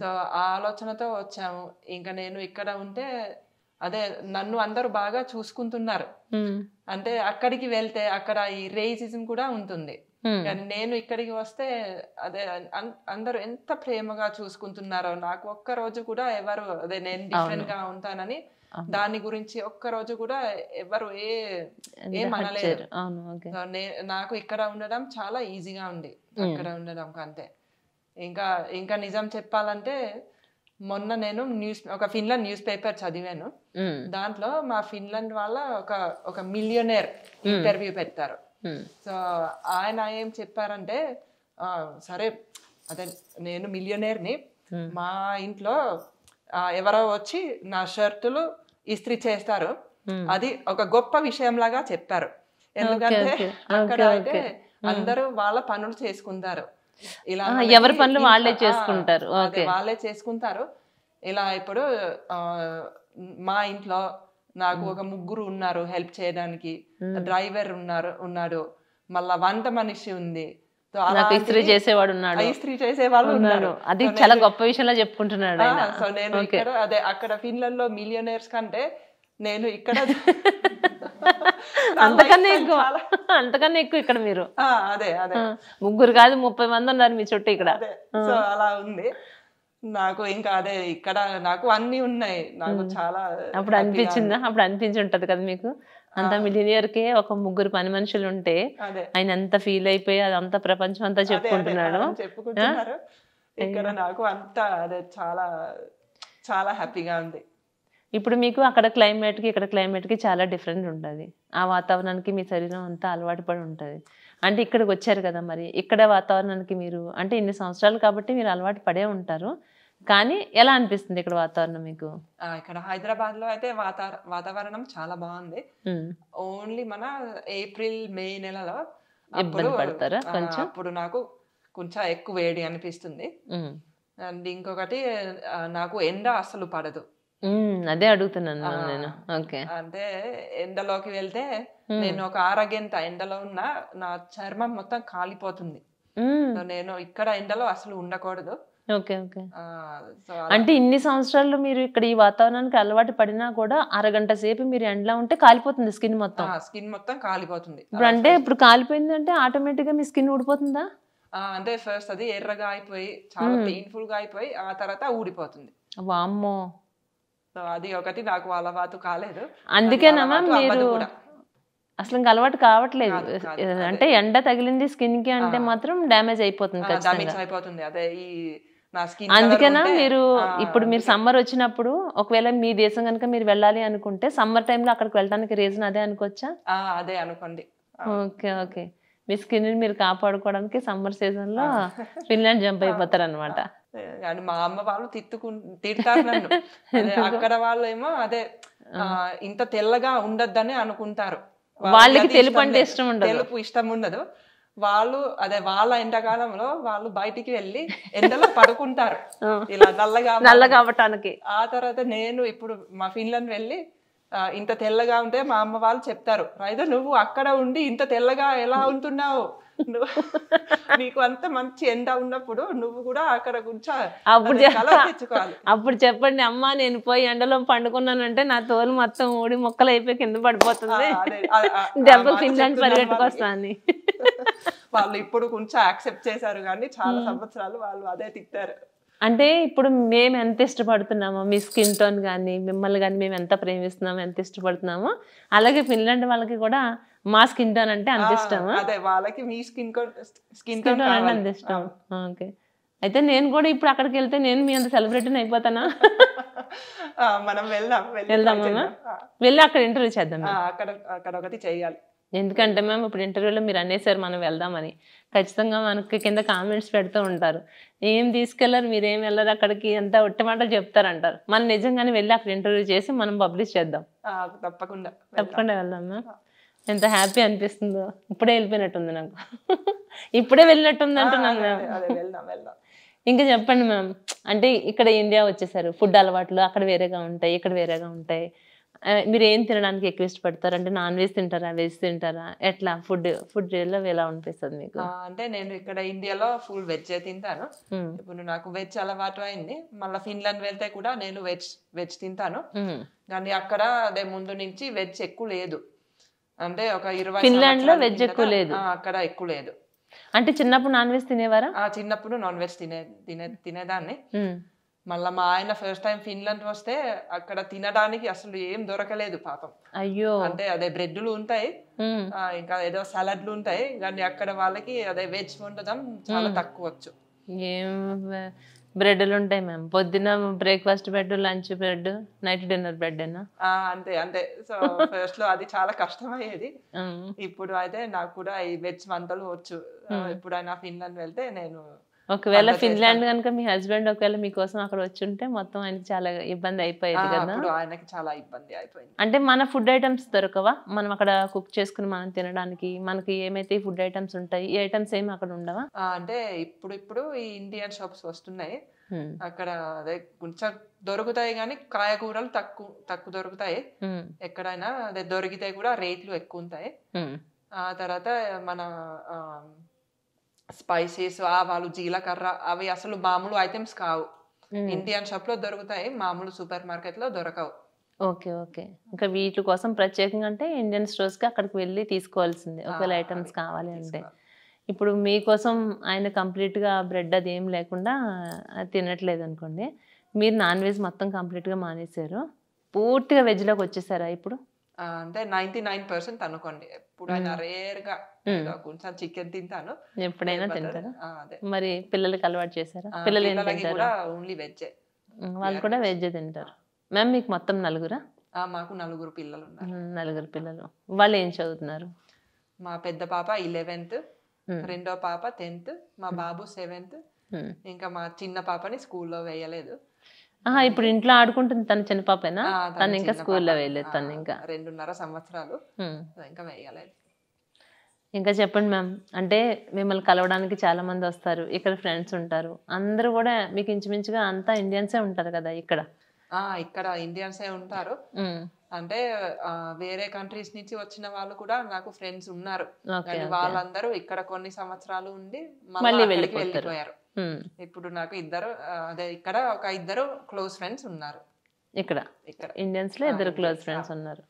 Speaker 2: సో ఆ ఆలోచనతో వచ్చాము. ఇంకా నేను ఇక్కడ ఉంటే అదే నన్ను అందరూ బాగా చూసుకుంటున్నారు. అంటే అక్కడికి వెళ్తే అక్కడ ఈ రేసిజం కూడా ఉంటుంది, కానీ నేను ఇక్కడికి వస్తే అదే అందరూ ఎంత ప్రేమగా చూసుకుంటున్నారో. నాకు ఒక్క రోజు కూడా ఎవరు అదే నేను డిఫరెంట్ గా ఉంటానని దాని గురించి ఒక్క రోజు కూడా ఎవరు ఏమనలేరు. నాకు ఇక్కడ ఉండడం చాలా ఈజీగా ఉంది అక్కడ ఉండడం కంటే. ఇంకా నిజం చెప్పాలంటే మొన్న నేను ఒక ఫిన్లాండ్ న్యూస్ పేపర్ చదివాను. దాంట్లో మా ఫిన్లాండ్ వాళ్ళ ఒక మిలియనేర్ ఇంటర్వ్యూ పెట్టారు. సో ఆయన ఏం చెప్పారంటే, సరే అదే నేను మిలియనేర్ని, మా ఇంట్లో ఎవరో వచ్చి నా షర్టులు ఇస్త్రీ చేస్తారు, అది ఒక గొప్ప విషయం లాగా చెప్పారు. ఎందుకంటే అక్కడ అయితే అందరూ వాళ్ళ పనులు చేసుకుంటారు, ఇలా
Speaker 1: ఎవరి పనులు వాళ్ళే చేసుకుంటారు,
Speaker 2: వాళ్ళే చేసుకుంటారు. ఇలా ఇప్పుడు మా ఇంట్లో నాకు ఒక ముగ్గురు ఉన్నారు హెల్ప్ చేయడానికి, డ్రైవర్ ఉన్నాడు, మళ్ళా వంట మనిషి ఉంది,
Speaker 1: ఇస్త్రీ చేసేవాడు ఉన్నాడు,
Speaker 2: ఇస్త్రీ చేసేవాళ్ళు ఉన్నారు.
Speaker 1: అది చాలా గొప్ప విషయంలో చెప్పుకుంటున్నాడు.
Speaker 2: సో నేను ఇక్కడ అదే అక్కడ ఫిన్లాండ్ లో మిలియనర్స్ కంటే నేను ఇక్కడ
Speaker 1: అంతకన్నా ఎక్కువ ఇక్కడ మీరు
Speaker 2: అదే
Speaker 1: ముగ్గురు కాదు 30 మంది ఉన్నారు మీ చుట్టూ ఇక్కడ.
Speaker 2: సో అలా ఉంది నాకు. ఇంకా అదే ఇక్కడ నాకు అన్ని ఉన్నాయి, నాకు చాలా
Speaker 1: అప్పుడు అనిపించిందా? అప్పుడు అనిపించి ఉంటది కదా మీకు, అంత మిలియనియర్ కే ఒక ముగ్గురు పని మనుషులు ఉంటే ఆయన ఎంత ఫీల్ అయిపోయి అదంతా ప్రపంచం అంతా చెప్పుకుంటున్నాడు.
Speaker 2: ఇక్కడ నాకు అంతా అదే చాలా చాలా హ్యాపీగా ఉంది.
Speaker 1: ఇప్పుడు మీకు అక్కడ క్లైమేట్ కి ఇక్కడ క్లైమేట్ కి చాలా డిఫరెంట్ ఉంటుంది. ఆ వాతావరణానికి మీ శరీరం అంతా అలవాటు పడి ఉంటుంది. అంటే ఇక్కడికి వచ్చారు కదా, మరి ఇక్కడ వాతావరణానికి మీరు అంటే ఇన్ని సంవత్సరాలు కాబట్టి మీరు అలవాటు పడే ఉంటారు, కానీ ఎలా అనిపిస్తుంది ఇక్కడ వాతావరణం మీకు?
Speaker 2: ఇక్కడ హైదరాబాద్ లో అయితే వాతావరణం చాలా బాగుంది. ఓన్లీ మన ఏప్రిల్ మే నెలలో
Speaker 1: ఇబ్బంది పడతారా కొంచెం?
Speaker 2: అప్పుడు నాకు కొంచెం ఎక్కువ వేడి అనిపిస్తుంది. అండ్ ఇంకొకటి నాకు ఎండ అసలు పడదు.
Speaker 1: అదే అడుగుతున్నాను నేను.
Speaker 2: అంటే ఎండలోకి వెళ్తే నేను ఒక 6 గంట ఎండలో ఉన్నా నా చర్మం మొత్తం కాలిపోతుంది. నేను ఇక్కడ ఎండలో అసలు ఉండకూడదు.
Speaker 1: అంటే ఇన్ని సంవత్సరాలు మీరు ఇక్కడ ఈ వాతావరణానికి అలవాటు పడినా కూడా 1 గంట సేపు మీరు ఎండలో ఉంటే కాలిపోతుంది స్కిన్ మొత్తం
Speaker 2: కాలిపోతుంది.
Speaker 1: ఇప్పుడు అంటే ఇప్పుడు కాలిపోయింది అంటే ఆటోమేటిక్ గా మీ స్కిన్ ఊడిపోతుందా?
Speaker 2: అంటే ఫస్ట్ అది ఎర్రగా అయిపోయి చాలా పెయిన్ఫుల్ గా అయిపోయి ఆ తర్వాత ఊడిపోతుంది.
Speaker 1: వామ్మో,
Speaker 2: అది ఒకటి నాకు అలవాటు కాలేదు.
Speaker 1: అందుకేనమ్మా మీరు అసలు అలవాటు కావట్లేదు. అంటే ఎండ తగిలింది స్కిన్ కి అంటే మాత్రం డ్యామేజ్ అయిపోతుంది.
Speaker 2: అదే ఈ నా స్కిన్.
Speaker 1: అందుకేనా మీరు ఇప్పుడు మీరు సమ్మర్ వచ్చినప్పుడు ఒకవేళ మీ దేశం కనుక మీరు వెళ్ళాలి అనుకుంటే సమ్మర్ టైంలో అక్కడికి వెళ్ళడానికి రీజన్ అదే అనుకోవచ్చా?
Speaker 2: అదే అనుకోండి.
Speaker 1: ఓకే. మీ స్కిన్ మీరు కాపాడుకోవడానికి సమ్మర్ సీజన్ లో ఫిన్లాండ్ జంప్ అయిపోతారు అనమాట.
Speaker 2: మా అమ్మ వాళ్ళు తిడతారు నన్ను. అక్కడ వాళ్ళు ఏమో అదే ఇంత తెల్లగా ఉండద్దని అనుకుంటారు.
Speaker 1: వాళ్ళకి తెలుపు అంటే ఇష్టం ఉండదు,
Speaker 2: తెలుపు ఇష్టం ఉండదు. వాళ్ళు అదే వాళ్ళ ఎండాకాలంలో వాళ్ళు బయటికి వెళ్ళి ఎండలో పడుకుంటారు ఇలా
Speaker 1: నల్లగా అవ్వటానికి.
Speaker 2: ఆ తర్వాత నేను ఇప్పుడు మా ఫిన్లాండ్ వెళ్ళి ఇంత తెల్లగా ఉంటే మా అమ్మ వాళ్ళు చెప్తారు, రైతు నువ్వు అక్కడ ఉండి ఇంత తెల్లగా ఎలా ఉంటున్నావు, నీకు అంత మంచి ఎండ ఉన్నప్పుడు నువ్వు కూడా అక్కడ కూర్చో
Speaker 1: అప్పుడు
Speaker 2: తెచ్చుకోవాలి.
Speaker 1: అప్పుడు చెప్పండి అమ్మా, నేను పోయి ఎండలో పండుకున్నానంటే నా తోలు మొత్తం ఊడి మొక్కలు అయిపోయి కింద పడిపోతుంది, దెబ్బ ఫిన్లాండ్ పరిగెట్టుకొస్తాను.
Speaker 2: వాళ్ళు ఇప్పుడు కొంచెం యాక్సెప్ట్ చేశారు కానీ చాలా సంవత్సరాలు వాళ్ళు అదే తిట్టారు.
Speaker 1: అంటే ఇప్పుడు మేము ఎంత ఇష్టపడుతున్నామో మీ స్కిన్ టోన్ కానీ మిమ్మల్ని కానీ మేము ఎంత ప్రేమిస్తున్నామో ఎంత ఇష్టపడుతున్నామో అలాగే ఫిన్లాండ్ వాళ్ళకి కూడా మా స్కిన్ టోన్ అంటే అంత ఇష్టం.
Speaker 2: అదే వాళ్ళకి మీ స్కిన్
Speaker 1: టోన్ అంటే అంత ఇష్టం. ఓకే, అయితే నేను కూడా ఇప్పుడు అక్కడికి వెళ్తే నేను మీ అంత సెలబ్రిటీని అయిపోతానా?
Speaker 2: మనం
Speaker 1: వెళ్దామా? వెళ్ళి అక్కడ ఇంటర్వ్యూ చేద్దాం.
Speaker 2: అక్కడ ఒకటి చేయాలి.
Speaker 1: ఎందుకంటే మ్యామ్ ఇప్పుడు ఇంటర్వ్యూలో మీరు అనేసారు మనం వెళ్దామని, ఖచ్చితంగా మనకి కింద కామెంట్స్ పెడుతూ ఉంటారు, ఏం తీసుకెళ్లారు మీరేం వెళ్ళరు అక్కడికి, అంతా ఒట్టి మాటలు చెప్తారంటారు. మనం నిజంగానే వెళ్ళి అక్కడ ఇంటర్వ్యూ చేసి మనం పబ్లిష్ చేద్దాం. తప్పకుండా వెళ్దాం మ్యామ్. ఎంత హ్యాపీ అనిపిస్తుందో, ఇప్పుడే వెళ్ళిపోయినట్టుంది నాకు. ఇప్పుడే వెళ్ళినట్టుంది అంటున్నాను మ్యామ్. ఇంకా చెప్పండి మ్యామ్, అంటే ఇక్కడ ఇండియా వచ్చేసారు, ఫుడ్ అలవాట్లు అక్కడ వేరేగా ఉంటాయి ఇక్కడ వేరేగా ఉంటాయి. మీరు ఏం తినడానికి ఎక్కువ ఇష్టపడతారు? అంటే నాన్ వెజ్ తింటారా, వెజ్ తింటారా, ఎట్లా ఫుడ్ ఎలా అనిపిస్తుంది మీకు?
Speaker 2: అంటే నేను ఇక్కడ ఇండియాలో ఫుల్ వెజ్ తింటాను. ఇప్పుడు నాకు వెజ్ అలవాటు అయింది. మళ్ళీ ఫిన్లాండ్ వెళ్తే కూడా నేను వెజ్ తింటాను. కానీ అక్కడ అదే ముందు నుంచి వెజ్ ఎక్కువ లేదు. అంటే ఒక 20
Speaker 1: ఫిన్లాండ్ లో వెజ్ ఎక్కువ లేదు,
Speaker 2: అక్కడ ఎక్కువ లేదు.
Speaker 1: అంటే చిన్నప్పుడు నాన్ వెజ్ తినేవారా?
Speaker 2: చిన్నప్పుడు నాన్ వెజ్ తినేదాన్ని. మళ్ళీ మా ఆయన ఫస్ట్ టైం ఫిన్లాండ్ వస్తే అక్కడ తినడానికి అసలు ఏం దొరకలేదు పాపం.
Speaker 1: అయ్యో,
Speaker 2: అంటే అదే బ్రెడ్లు ఉంటాయి, ఇంకా ఏదో సలాడ్లు ఉంటాయి, కానీ అక్కడ వాళ్ళకి అదే వెజ్ వండడం చాలా తక్కువ వచ్చు.
Speaker 1: ఏం బ్రెడ్లు ఉంటాయి మ్యామ్, పొద్దున్న breakfast bread, lunch bread, night dinner bread.
Speaker 2: అంతే. సో ఫస్ట్ లో అది చాలా కష్టమయ్యేది. ఇప్పుడు అయితే నాకు కూడా ఈ వెజ్ వంటలు వచ్చు. ఎప్పుడైనా ఫిన్లాండ్ వెళ్తే నేను
Speaker 1: ఒకవేళ ఫిన్లాండ్ కనుక మీ హస్బెండ్ ఒకవేళ మీకోసం అక్కడ వచ్చి ఉంటే మొత్తం ఆయనకి చాలా ఇబ్బంది అయిపోయేది కదా?
Speaker 2: ఆయనకి చాలా ఇబ్బంది అయిపోయింది.
Speaker 1: అంటే మన ఫుడ్ ఐటమ్స్ దొరకవా మనం అక్కడ కుక్ చేసుకుని మనం తినడానికి? మనకి ఏమైతే ఫుడ్ ఐటమ్స్ ఉంటాయి, ఈ ఐటమ్స్ ఏమి అక్కడ ఉండవా?
Speaker 2: అంటే ఇప్పుడు ఈ ఇండియన్ షాప్స్ వస్తున్నాయి, అక్కడ అదే కొంచెం దొరుకుతాయి కానీ కాయగూరలు తక్కువ దొరుకుతాయి. ఎక్కడైనా అదే దొరికితే కూడా రేట్లు ఎక్కువ ఉంటాయి. ఆ తర్వాత మన స్పైసెస్, ఆవాలు, జీలకర్ర అవి అసలు మామూలు ఐటమ్స్ కావు. ఇండియన్ షాప్ లో దొరుకుతాయి, మామూలు సూపర్ మార్కెట్ లో దొరకవు.
Speaker 1: ఓకే. ఇంకా వీటి కోసం ప్రత్యేకంగా అంటే ఇండియన్ స్టోర్స్ కి అక్కడికి వెళ్ళి తీసుకోవాల్సిందే ఒకవేళ ఐటమ్స్ కావాలి అంటే. ఇప్పుడు మీకోసం ఆయన కంప్లీట్ గా బ్రెడ్ అది ఏం లేకుండా తినట్లేదు అనుకోండి, మీరు నాన్ వెజ్ మొత్తం కంప్లీట్ గా మానేశారు, పూర్తిగా వెజ్ లోకి వచ్చేసారా ఇప్పుడు?
Speaker 2: అంటే 99% అనుకోండి. ఎప్పుడైనా రేర్ గా కొంచెం చికెన్ తింటాను,
Speaker 1: ఎప్పుడైనా తింటారా? మరి పిల్లలకి అలవాటు చేశారా? పిల్లలు ఏం తింటారు?
Speaker 2: ఓన్లీ వెజ్,
Speaker 1: వాళ్ళు కూడా వెజ్ తింటారు. మ్యామ్ మీకు మొత్తం నలుగురా?
Speaker 2: మాకు 4 పిల్లలు ఉన్నారు.
Speaker 1: 4 పిల్లలు. వాళ్ళు ఏం చదువుతున్నారు?
Speaker 2: మా పెద్ద పాప 11th, రెండో పాప 10th, మా బాబు 7th, ఇంకా మా చిన్న పాపని స్కూల్లో వేయలేదు.
Speaker 1: ఇప్పుడు ఇంట్లో ఆడుకుంటుంది తన చిన్న పాపేనా? తను ఇంకా స్కూల్లో వేయలేదు, తను ఇంకా
Speaker 2: 2.5 సంవత్సరాలు, ఇంకా వేయలేదు.
Speaker 1: ఇంకా చెప్పండి మ్యామ్, అంటే మిమ్మల్ని కలవడానికి చాలా మంది వస్తారు, ఇక్కడ ఫ్రెండ్స్ ఉంటారు, అందరూ కూడా మీకు ఇంచుమించుగా అంతా ఇండియన్సే ఉంటారు కదా ఇక్కడ?
Speaker 2: ఇక్కడ ఇండియన్సే ఉంటారు. అంటే వేరే కంట్రీస్ నుంచి వచ్చిన వాళ్ళు కూడా నాకు ఫ్రెండ్స్ ఉన్నారు, వాళ్ళందరూ ఇక్కడ కొన్ని సంవత్సరాలు ఉండి మళ్ళీ వెళ్ళిపోయారు. ఇప్పుడు నాకు ఇక్కడ ఒక 2 క్లోజ్ ఫ్రెండ్స్ ఉన్నారు. ఇక్కడ ఇండియన్స్ లో 2 క్లోజ్ ఫ్రెండ్స్ ఉన్నారు.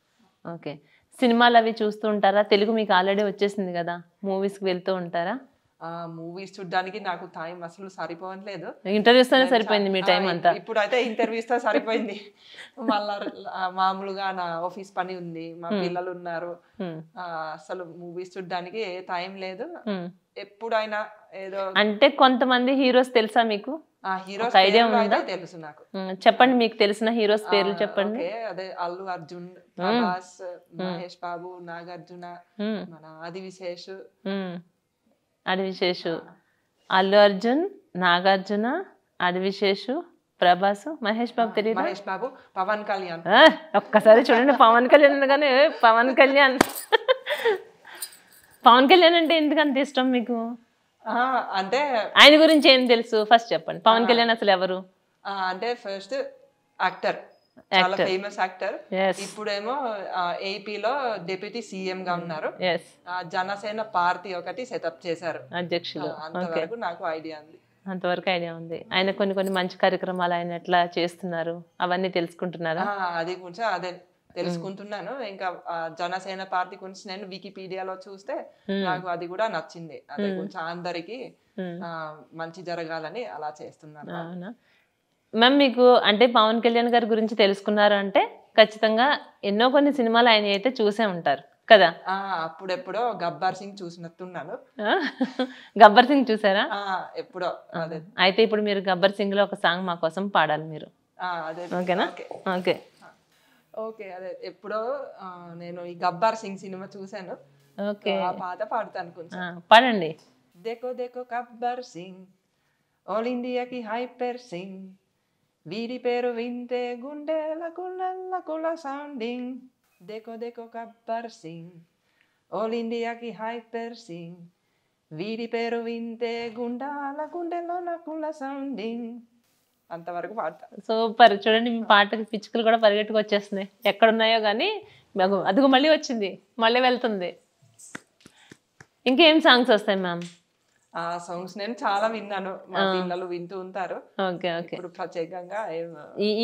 Speaker 2: ఓకే. సినిమాలు అవి చూస్తూ ఉంటారా? తెలుగు మీకు ఆల్రెడీ వచ్చేసింది కదా, మూవీస్ కి వెళ్తూ ఉంటారా? మూవీస్ చూడడానికి నాకు టైం అసలు సరిపోవట్లేదు.
Speaker 1: ఇంటర్వ్యూస్ తోనే సరిపోయింది మీ టైం అంతా.
Speaker 2: ఇప్పుడు అయితే ఇంటర్వ్యూస్ తో సరిపోయింది. మళ్ళా మామూలుగా నా ఆఫీస్ పని ఉంది, మా పిల్లలు ఉన్నారు, అసలు మూవీస్ చూడడానికి టైం లేదు. ఎప్పుడైనా ఏదో అంటే
Speaker 1: కొంతమంది హీరోస్ తెలుసా మీకు?
Speaker 2: హీరోస్ ఐడియా ఉందా? తెలుసు నాకు.
Speaker 1: చెప్పండి, మీకు తెలిసిన హీరోస్ పేర్లు చెప్పండి.
Speaker 2: అదే అల్లు అర్జున్, ప్రభాస్, మహేష్ బాబు, నాగార్జున, మన ఆదివిశేష్, అల్లు అర్జున్, నాగార్జున, ఆదివిశేష్, ప్రభాస్, మహేష్ బాబు తెలియదు? మహేష్ బాబు, పవన్ కళ్యాణ్.
Speaker 1: ఒక్కసారి చూడండి, పవన్ కళ్యాణ్ అనగానే పవన్ కళ్యాణ్ అంటే ఎందుకంత ఇష్టం మీకు?
Speaker 2: అంటే
Speaker 1: ఆయన గురించి ఏం తెలుసు ఫస్ట్ చెప్పండి. పవన్ కళ్యాణ్ అసలు ఎవరు?
Speaker 2: అంటే ఫస్ట్ యాక్టర్, చాలా ఫేమస్ యాక్టర్. ఇప్పుడేమో ఏపీలో డిప్యూటీ సీఎం గా ఉన్నారు. జనసేన పార్టీ ఒకటి సెటప్ చేశారు
Speaker 1: అధ్యక్షులు.
Speaker 2: అంతవరకు నాకు ఐడియా ఉంది.
Speaker 1: అంతవరకు ఐడియా ఉంది. ఆయన కొన్ని మంచి కార్యక్రమాలు ఆయన ఎట్లా చేస్తున్నారు అవన్నీ తెలుసుకుంటున్నారా?
Speaker 2: అది కొంచెం అదే తెలుసుకుంటున్నాను. ఇంకా జనసేన పార్టీ గురించి నేను వికీపీడియాలో చూస్తే నాకు అది కూడా నచ్చింది. అదే కొంచెం అందరికి మంచి జరగాలని అలా చేస్తున్నారు.
Speaker 1: మ్యామ్ మీకు అంటే పవన్ కళ్యాణ్ గారి గురించి తెలుసుకున్నారు అంటే ఖచ్చితంగా ఎన్నో కొన్ని సినిమాలు ఆయన అయితే చూసే ఉంటారు కదా?
Speaker 2: అప్పుడెప్పుడో గబ్బర్ సింగ్ చూసినట్టున్నాను.
Speaker 1: గబ్బర్ సింగ్ చూసారా?
Speaker 2: ఎప్పుడో. అదే
Speaker 1: అయితే ఇప్పుడు మీరు గబ్బర్ సింగ్ లో ఒక సాంగ్ మా కోసం పాడాలి మీరు. ఓకేనా? Okay
Speaker 2: okay. అదే ఎప్పుడో నేను ఈ గబ్బర్ సింగ్ సినిమా చూసాను.
Speaker 1: ఓకే,
Speaker 2: ఆ పాట పాడతాను కొంచెం.
Speaker 1: పాడండి.
Speaker 2: देखो देखो गब्बर सिंह ఆల్ ఇండియాకి హైపర్ సింగ్ వీరి పేరు వింటే గుండెలకు నల్లకుల సౌండింగ్. देखो देखो గబ్బర్ సింగ్ ఆల్ ఇండియాకి హైపర్ సింగ్ వీరి పేరు వింటే గుండెలో నకుల సౌండింగ్. అంతవరకు పాడతా.
Speaker 1: సూపర్. చూడండి మీ పాటకి పిచ్చుకలు కూడా పరిగెట్టుకు వచ్చేస్తున్నాయి. ఎక్కడున్నాయో కానీ అదిగో మళ్ళీ వచ్చింది, మళ్ళీ వెళ్తుంది. ఇంకేం సాంగ్స్ వస్తాయి మ్యామ్?
Speaker 2: ఆ సాంగ్స్ నేను చాలా విన్నాను, మా పిల్లలు వింటూ ఉంటారు.
Speaker 1: Okay okay.
Speaker 2: ఇప్పుడు ప్రత్యేకంగా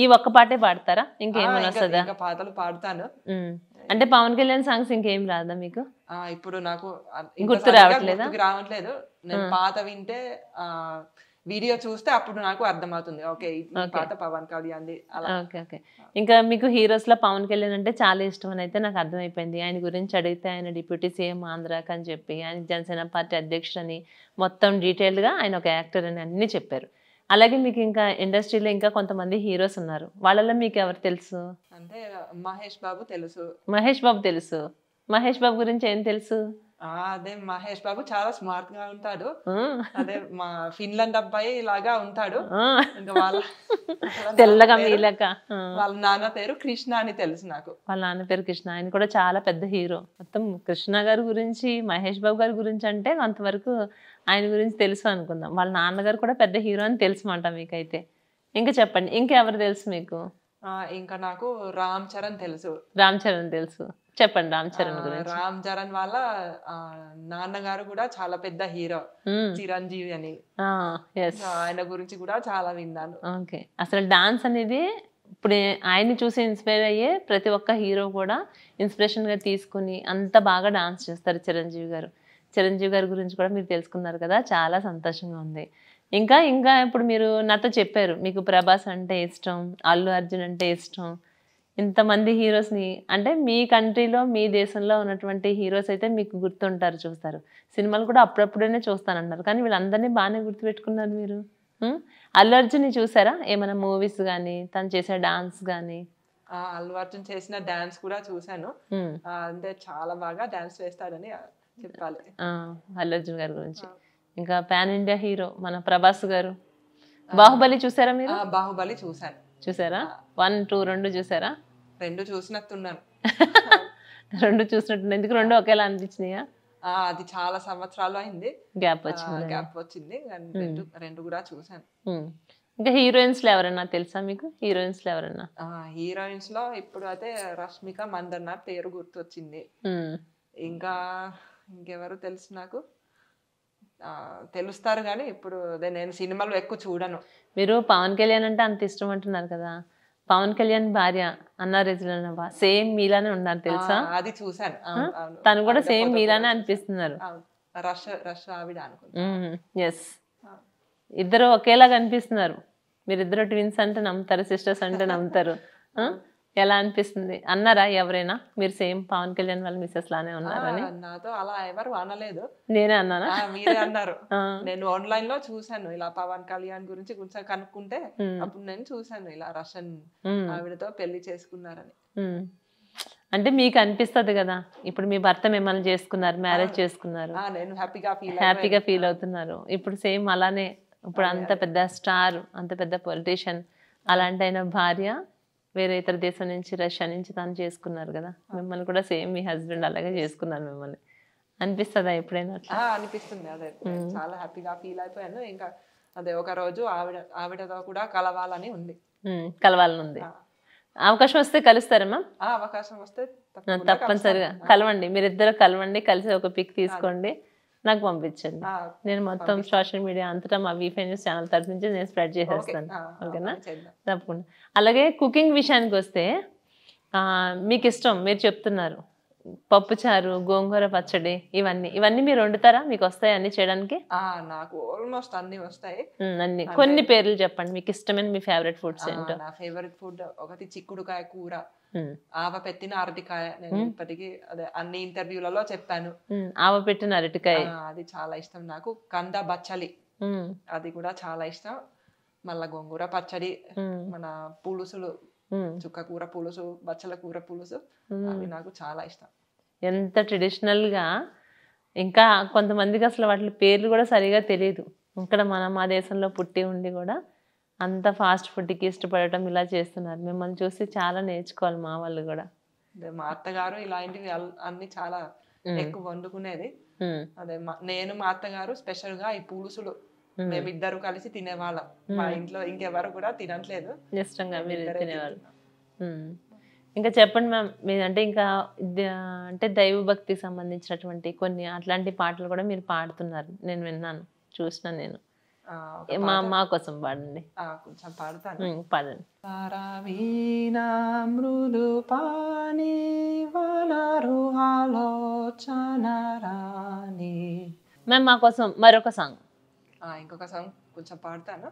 Speaker 1: ఈ ఒక్క పాటే పాడతారా? ఇంకేమైనా వస్తుందా?
Speaker 2: ఇంకా పాటలు పాడతాను.
Speaker 1: అంటే పవన్ కళ్యాణ్ సాంగ్స్ ఇంకేం రాదా మీకు?
Speaker 2: ఇప్పుడు నాకు
Speaker 1: గుర్తు
Speaker 2: రావట్లేదు. నేను పాట వింటే వీడియో చూస్తే అప్పుడు నాకు అర్థమవుతుంది. ఓకే ఈ పాట పవన్ కళ్యాణ్.
Speaker 1: Okay okay. ఇంకా మీకు హీరోస్ లో పవన్ కళ్యాణ్ అంటే చాలా ఇష్టం అని అయితే నాకు అర్థమైపోయింది. ఆయన గురించి అడిగితే ఆయన డిప్యూటీ సీఎం ఆంధ్రాకి అని చెప్పి, ఆయన జనసేన పార్టీ అధ్యక్షుడు అని మొత్తం డీటెయిల్డ్ గా ఆయన ఒక యాక్టర్ అని అన్ని చెప్పారు. అలాగే మీకు ఇంకా ఇండస్ట్రీలో ఇంకా కొంతమంది హీరోస్ ఉన్నారు. వాళ్ళలో మీకు ఎవరు తెలుసు?
Speaker 2: అంటే మహేష్ బాబు తెలుసు.
Speaker 1: మహేష్ బాబు తెలుసు. మహేష్ బాబు గురించి ఏం తెలుసు?
Speaker 2: అదే మహేష్ బాబు చాలా స్మార్ట్ గా ఉంటాడు. అదే మా ఫిన్లాండ్ అబ్బాయి లాగా ఉంటాడు. ఇంకా వాళ్ళ
Speaker 1: తెల్లగా మీలక.
Speaker 2: వాళ్ళ నాన్న పేరు కృష్ణ అని తెలుసు నాకు.
Speaker 1: వాళ్ళ నాన్న పేరు కృష్ణ. ఆయన కూడా చాలా పెద్ద హీరో. మొత్తం కృష్ణ గారి గురించి, మహేష్ బాబు గారి గురించి అంటే అంతవరకు ఆయన గురించి తెలుసు అనుకుందాం. వాళ్ళ నాన్నగారు కూడా పెద్ద హీరో అని తెలుసు మాట మీకైతే. ఇంకా చెప్పండి, ఇంకెవరు తెలుసు మీకు?
Speaker 2: ఇంకా నాకు రామ్ చరణ్ తెలుసు.
Speaker 1: రామ్ చరణ్ తెలుసు. చెప్పండి రామ్ చరణ్ గురించి.
Speaker 2: రామ్ చరణ్ వాళ్ళ నాన్నగారు కూడా చాలా పెద్ద హీరో, చిరంజీవి అని. ఆయన గురించి కూడా చాలా విన్నాను.
Speaker 1: ఓకే. అసలు డాన్స్ అనేది ఇప్పుడు ఆయన్ని చూసి ఇన్స్పైర్ అయ్యే ప్రతి ఒక్క హీరో కూడా ఇన్స్పిరేషన్ గా తీసుకుని అంత బాగా డాన్స్ చేస్తారు చిరంజీవి గారు. చిరంజీవి గారి గురించి కూడా మీరు తెలుసుకున్నారు కదా, చాలా సంతోషంగా ఉంది. ఇంకా ఇంకా ఇప్పుడు మీరు నాతో చెప్పారు మీకు ప్రభాస్ అంటే ఇష్టం, అల్లు అర్జున్ అంటే ఇష్టం. ఇంతమంది హీరోస్ని అంటే మీ కంట్రీలో, మీ దేశంలో ఉన్నటువంటి హీరోస్ అయితే మీకు గుర్తుంటారు, చూస్తారు. సినిమాలు కూడా అప్పుడప్పుడైనా చూస్తానన్నారు, కానీ వీళ్ళందరినీ బాగానే గుర్తుపెట్టుకున్నారు మీరు. అల్లు అర్జున్ని చూసారా ఏమైనా మూవీస్ కానీ, తను చేసే డాన్స్ కానీ?
Speaker 2: అల్లు అర్జున్ చేసిన డాన్స్ కూడా చూసాను. అంటే చాలా బాగా డాన్స్ వేస్తాడని చెప్పాలి
Speaker 1: అల్లు అర్జున్ గారి గురించి. ఇంకా పాన్ ఇండియా హీరో మన ప్రభాస్ గారు. బాహుబలి చూసారా మీరు?
Speaker 2: బాహుబలి చూసాను.
Speaker 1: చూసారా? 1, 2 రెండు చూసారా?
Speaker 2: 2 చూసినట్టున్నాను.
Speaker 1: 2 చూసినట్టు. ఎందుకు 2 ఒకేలా అనిపించినాయా?
Speaker 2: అది చాలా సంవత్సరాలు అయింది, గ్యాప్ వచ్చింది. 2 కూడా చూసాను.
Speaker 1: ఇంకా హీరోయిన్స్ లో ఎవరన్నా తెలుసా మీకు? హీరోయిన్స్ లో ఎవరన్నా?
Speaker 2: హీరోయిన్స్ లో ఇప్పుడు అయితే రష్మిక మందన్న పేరు గుర్తొచ్చింది. ఇంకా ఇంకెవరు తెలుసు నాకు? తెలుస్తారు కానీ ఇప్పుడు నేను సినిమాలు ఎక్కువ చూడను.
Speaker 1: మీరు పవన్ కళ్యాణ్ అంటే అంత ఇష్టం అంటున్నారు కదా, పవన్ కళ్యాణ్ భార్య అన్నా రెజినా సేమ్ మీలానే ఉన్నారు తెలుసా?
Speaker 2: అది చూసాను.
Speaker 1: తను కూడా సేమ్ మీలానే అనిపిస్తున్నారు. ఎస్, ఇద్దరు ఒకేలాగా అనిపిస్తున్నారు. మీరిద్దరు ట్విన్స్ అంటే నమ్ముతారు, సిస్టర్స్ అంటే నమ్ముతారు. ఎలా అనిపిస్తుంది? అన్నారా ఎవరైనా మీరు సేమ్ పవన్ కళ్యాణ్ వాళ్ళ మిస్సెస్ లానే ఉన్నారని?
Speaker 2: నాతో అలా ఎవరు అనలేదు.
Speaker 1: నేనే అన్నానా?
Speaker 2: మీరే అన్నారు. నేను ఆన్లైన్ లో చూసాను ఇలా పవన్ కళ్యాణ్ గురించి కొంచెం కనుక్కుంటే అప్పుడు నేను చూసాను ఇలా రష్యన్ ఆవిడతో పెళ్లి చేసుకున్నారని.
Speaker 1: అంటే మీకు అనిపిస్తుంది కదా, ఇప్పుడు మీ భర్త మిమ్మల్ని చేసుకున్నారు, మ్యారేజ్ చేసుకున్నారు,
Speaker 2: నేను
Speaker 1: హ్యాపీగా ఫీల్ అవుతున్నారు. ఇప్పుడు సేమ్ అలానే, ఇప్పుడు అంత పెద్ద స్టార్, అంత పెద్ద పొలిటీషియన్, అలాంటి అయిన భార్య వేరే ఇతర దేశం నుంచి, రష్యా నుంచి తను చేసుకున్నారు కదా, మిమ్మల్ని కూడా సేమ్ మీ హస్బెండ్ అలాగే చేసుకున్నారు మిమ్మల్ని. అనిపిస్తుందా ఎప్పుడైనా?
Speaker 2: అనిపిస్తుంది. అదే చాలా హ్యాపీగా ఫీల్ అయిపోయాను. ఇంకా అదే ఒక రోజు ఆవిడతో కూడా కలవాలని ఉంది.
Speaker 1: కలవాలని ఉంది. అవకాశం వస్తే కలుస్తారా మ్యామ్?
Speaker 2: అవకాశం వస్తే
Speaker 1: తప్పనిసరిగా కలవండి, మీరిద్దరు కలవండి, కలిసి ఒక పిక్ తీసుకోండి, నాకు పంపించండి. నేను మొత్తం సోషల్ మీడియా అంతటా మా వీఫై న్యూస్ ఛానల్ తరఫు నుంచి నేను స్ప్రెడ్ చేసేస్తాను. ఓకేనా? తప్పకుండా. అలాగే కుకింగ్ విషయానికి వస్తే మీకు ఇష్టం, మీరు చెప్తున్నారు పప్పుచారు, గోంగూర పచ్చడి, ఇవన్నీ మీరు వండుతారా? మీకు వస్తాయి అన్ని చేయడానికి?
Speaker 2: నాకు ఆల్మోస్ట్ అన్ని వస్తాయి.
Speaker 1: అన్ని కొన్ని పేర్లు చెప్పండి, మీకు ఇష్టమైన మీ ఫేవరెట్ ఫుడ్స్ ఏంటో.
Speaker 2: నా ఫేవరెట్ ఫుడ్ ఒకటి చిక్కుడుకాయ కూర, ఆవ పెట్టిన అరటికాయ. నేను ఇప్పటికీ అదే అన్ని ఇంటర్వ్యూలలో చెప్పాను,
Speaker 1: ఆవ పెట్టిన అరటికాయ,
Speaker 2: అది చాలా ఇష్టం నాకు. కంద బచ్చలి, అది కూడా చాలా ఇష్టం. మళ్ళా గోంగూర పచ్చడి, మన పులుసులు, చుక్క కూర పులుసు, బచ్చల కూర పులుసు, అవి నాకు చాలా ఇష్టం.
Speaker 1: ఎంత ట్రెడిషనల్ గా, ఇంకా కొంతమందికి అసలు వాటి పేర్లు కూడా సరిగా తెలియదు. ఇక్కడ మా దేశంలో పుట్టి ఉండి కూడా అంత ఫాస్ట్ ఫుడ్కి ఇష్టపడటం ఇలా చేస్తున్నారు. మిమ్మల్ని చూసి చాలా నేర్చుకోవాలి మా వాళ్ళు కూడా.
Speaker 2: మా అత్తగారు ఇలాంటివి అన్ని చాలా ఎక్కువ వండుకునేది. అదే నేను మా అత్తగారు స్పెషల్ గా ఈ పులుసులు మేమిద్దరు కలిసి తినేవాళ్ళం. మా ఇంట్లో ఇంకెవరు కూడా తినట్లేదు,
Speaker 1: ఇష్టంగా మీరు తినేవాళ్ళు. ఇంకా చెప్పండి మ్యామ్, మీరంటే ఇంకా అంటే దైవ భక్తికి సంబంధించినటువంటి కొన్ని అట్లాంటి పాటలు కూడా మీరు పాడుతున్నారు, నేను విన్నాను, చూసిన నేను. మా కోసం పాడండి.
Speaker 2: కొంచెం పాడతాను.
Speaker 1: పాడండి.
Speaker 2: మృదు పాని వనరు ఆలోచనరాని.
Speaker 1: మ్యామ్ మా కోసం మరొక సాంగ్.
Speaker 2: ఇంకొక సాంగ్ కొంచెం పాడతాను.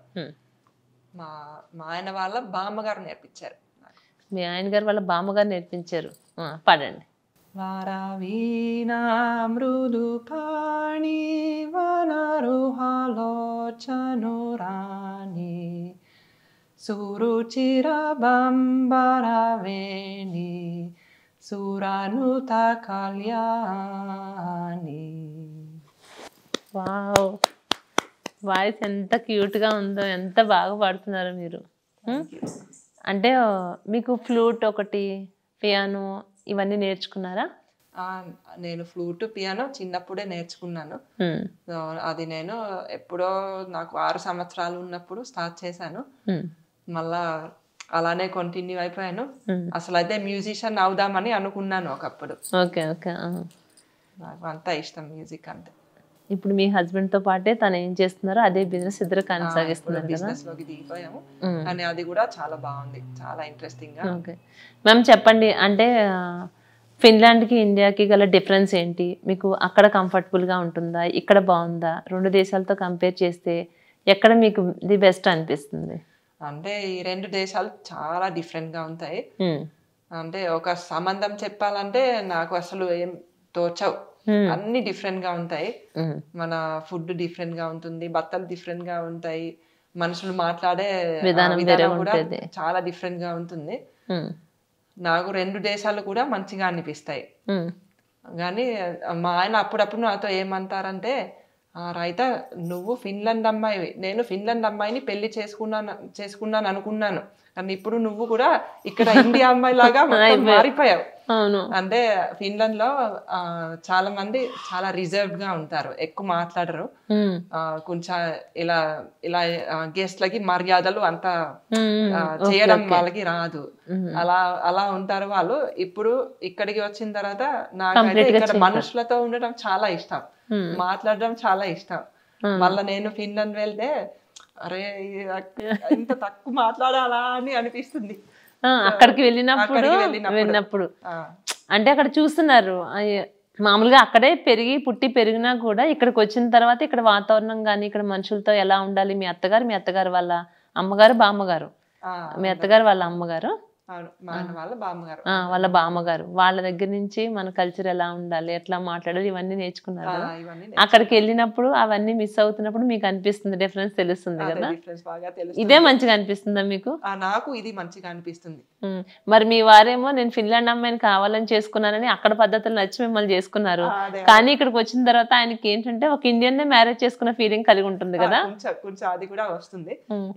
Speaker 2: మా ఆయన వాళ్ళ బామ్మగారు నేర్పించారు.
Speaker 1: మీ ఆయన గారు వాళ్ళ బామ్మగారు నేర్పించారు, పాడండి.
Speaker 2: వారావీనా మృదు పాణి వనరు ఆలోచనురాని సురుచిర బంబరవేణి సురానుత కళ్యాణి.
Speaker 1: వావ్, వాయిస్ ఎంత క్యూట్గా ఉందో, ఎంత బాగా పాడుతున్నారు మీరు. అంటే మీకు ఫ్లూట్ ఒకటి, పియానో ఇవన్నీ నేర్చుకున్నారా?
Speaker 2: నేను ఫ్లూట్, పియానో చిన్నప్పుడే నేర్చుకున్నాను. అది నేను ఎప్పుడో నాకు 6 సంవత్సరాలు ఉన్నప్పుడు స్టార్ట్ చేశాను. మళ్ళా అలానే కంటిన్యూ అయిపోయాను. అసలు అయితే మ్యూజిషియన్ అవుదామని అనుకున్నాను ఒకప్పుడు.
Speaker 1: Okay okay.
Speaker 2: నాకు అంతా ఇష్టం మ్యూజిక్ అంటే.
Speaker 1: ఇప్పుడు మీ హస్బెండ్ తో పాటే తను ఏం చేస్తున్నారో అదే బిజినెస్ ఇద్దరు కొనసాగిస్తున్నారు.
Speaker 2: బిజినెస్ లోకి దిగిపోయాము, కానీ అది కూడా చాలా బాగుంది, చాలా ఇంట్రెస్టింగ్ గా.
Speaker 1: ఓకే మ్యామ్, చెప్పండి, అంటే ఫిన్లాండ్కి ఇండియాకి గల డిఫరెన్స్ ఏంటి? మీకు అక్కడ కంఫర్టబుల్గా ఉంటుందా, ఇక్కడ బాగుందా? 2 దేశాలతో కంపేర్ చేస్తే ఎక్కడ మీకు ది బెస్ట్ అనిపిస్తుంది?
Speaker 2: అంటే ఈ 2 దేశాలు చాలా డిఫరెంట్ గా ఉంటాయి. అంటే ఒక సంబంధం చెప్పాలంటే నాకు అసలు ఏం తోచవు, అన్ని డిఫరెంట్ గా ఉంటాయి. మన ఫుడ్ డిఫరెంట్ గా ఉంటుంది, బట్టలు డిఫరెంట్ గా ఉంటాయి, మనుషులు మాట్లాడే విధానం కూడా చాలా డిఫరెంట్ గా ఉంటుంది. నాకు 2 దేశాలు కూడా మంచిగా అనిపిస్తాయి. కానీ మా ఆయన అప్పుడప్పుడు నాతో ఏమంటారంటే, రైతా నువ్వు ఫిన్లాండ్ అమ్మాయివి, నేను ఫిన్లాండ్ అమ్మాయిని పెళ్లి చేసుకున్నాను అనుకున్నాను, కానీ ఇప్పుడు నువ్వు కూడా ఇక్కడ ఇండియా అమ్మాయి లాగా మారిపోయావు. అంటే ఫిన్లాండ్ లో చాలా మంది చాలా రిజర్వ్ గా ఉంటారు, ఎక్కువ మాట్లాడరు, కొంచెం ఇలా ఇలా గెస్ట్ లకి మర్యాదలు అంతా చేయడం వాళ్ళకి రాదు, అలా ఉంటారు వాళ్ళు. ఇప్పుడు ఇక్కడికి వచ్చిన తర్వాత నాకైతే ఇక్కడ మనుషులతో ఉండడం చాలా ఇష్టం, మాట్లాడడం చాలా ఇష్టం. మళ్ళా నేను ఫిన్లాండ్ వెళ్తే అరే ఇంత తక్కువ మాట్లాడాలా అని అనిపిస్తుంది.
Speaker 1: అక్కడికి వెళ్ళినప్పుడు అంటే అక్కడ చూస్తున్నారు, మామూలుగా అక్కడే పుట్టి పెరిగినా కూడా ఇక్కడికి వచ్చిన తర్వాత ఇక్కడ వాతావరణం కానీ ఇక్కడ మనుషులతో ఎలా ఉండాలి. మీ అత్తగారు వాళ్ళ అమ్మగారు, బామ్మగారు, మీ అత్తగారు వాళ్ళ అమ్మగారు, వాళ్ళ బామ్మగారు, వాళ్ళ దగ్గర నుంచి మన కల్చర్ ఎలా ఉండాలి, ఎట్లా మాట్లాడాలి, ఇవన్నీ నేర్చుకున్నారు కదా. అక్కడికి వెళ్ళినప్పుడు అవన్నీ మిస్ అవుతున్నప్పుడు మీకు అనిపిస్తుంది, డిఫరెన్స్ తెలుస్తుంది కదా. ఇదే మంచిగా అనిపిస్తుందా మీకు?
Speaker 2: నాకు ఇది మంచిగా అనిపిస్తుంది.
Speaker 1: మరి మీ వారేమో నేను ఫిన్లాండ్ అమ్మాయిని కావాలని చేసుకున్నానని అక్కడ పద్ధతులు నచ్చి మిమ్మల్ని చేసుకున్నారు, కానీ ఇక్కడికి వచ్చిన తర్వాత ఆయనకి ఏంటంటే ఒక ఇండియన్ మ్యారేజ్ చేసుకున్న ఫీలింగ్ కలిగి ఉంటుంది కదా.
Speaker 2: కొంచెం అది కూడా వస్తుంది.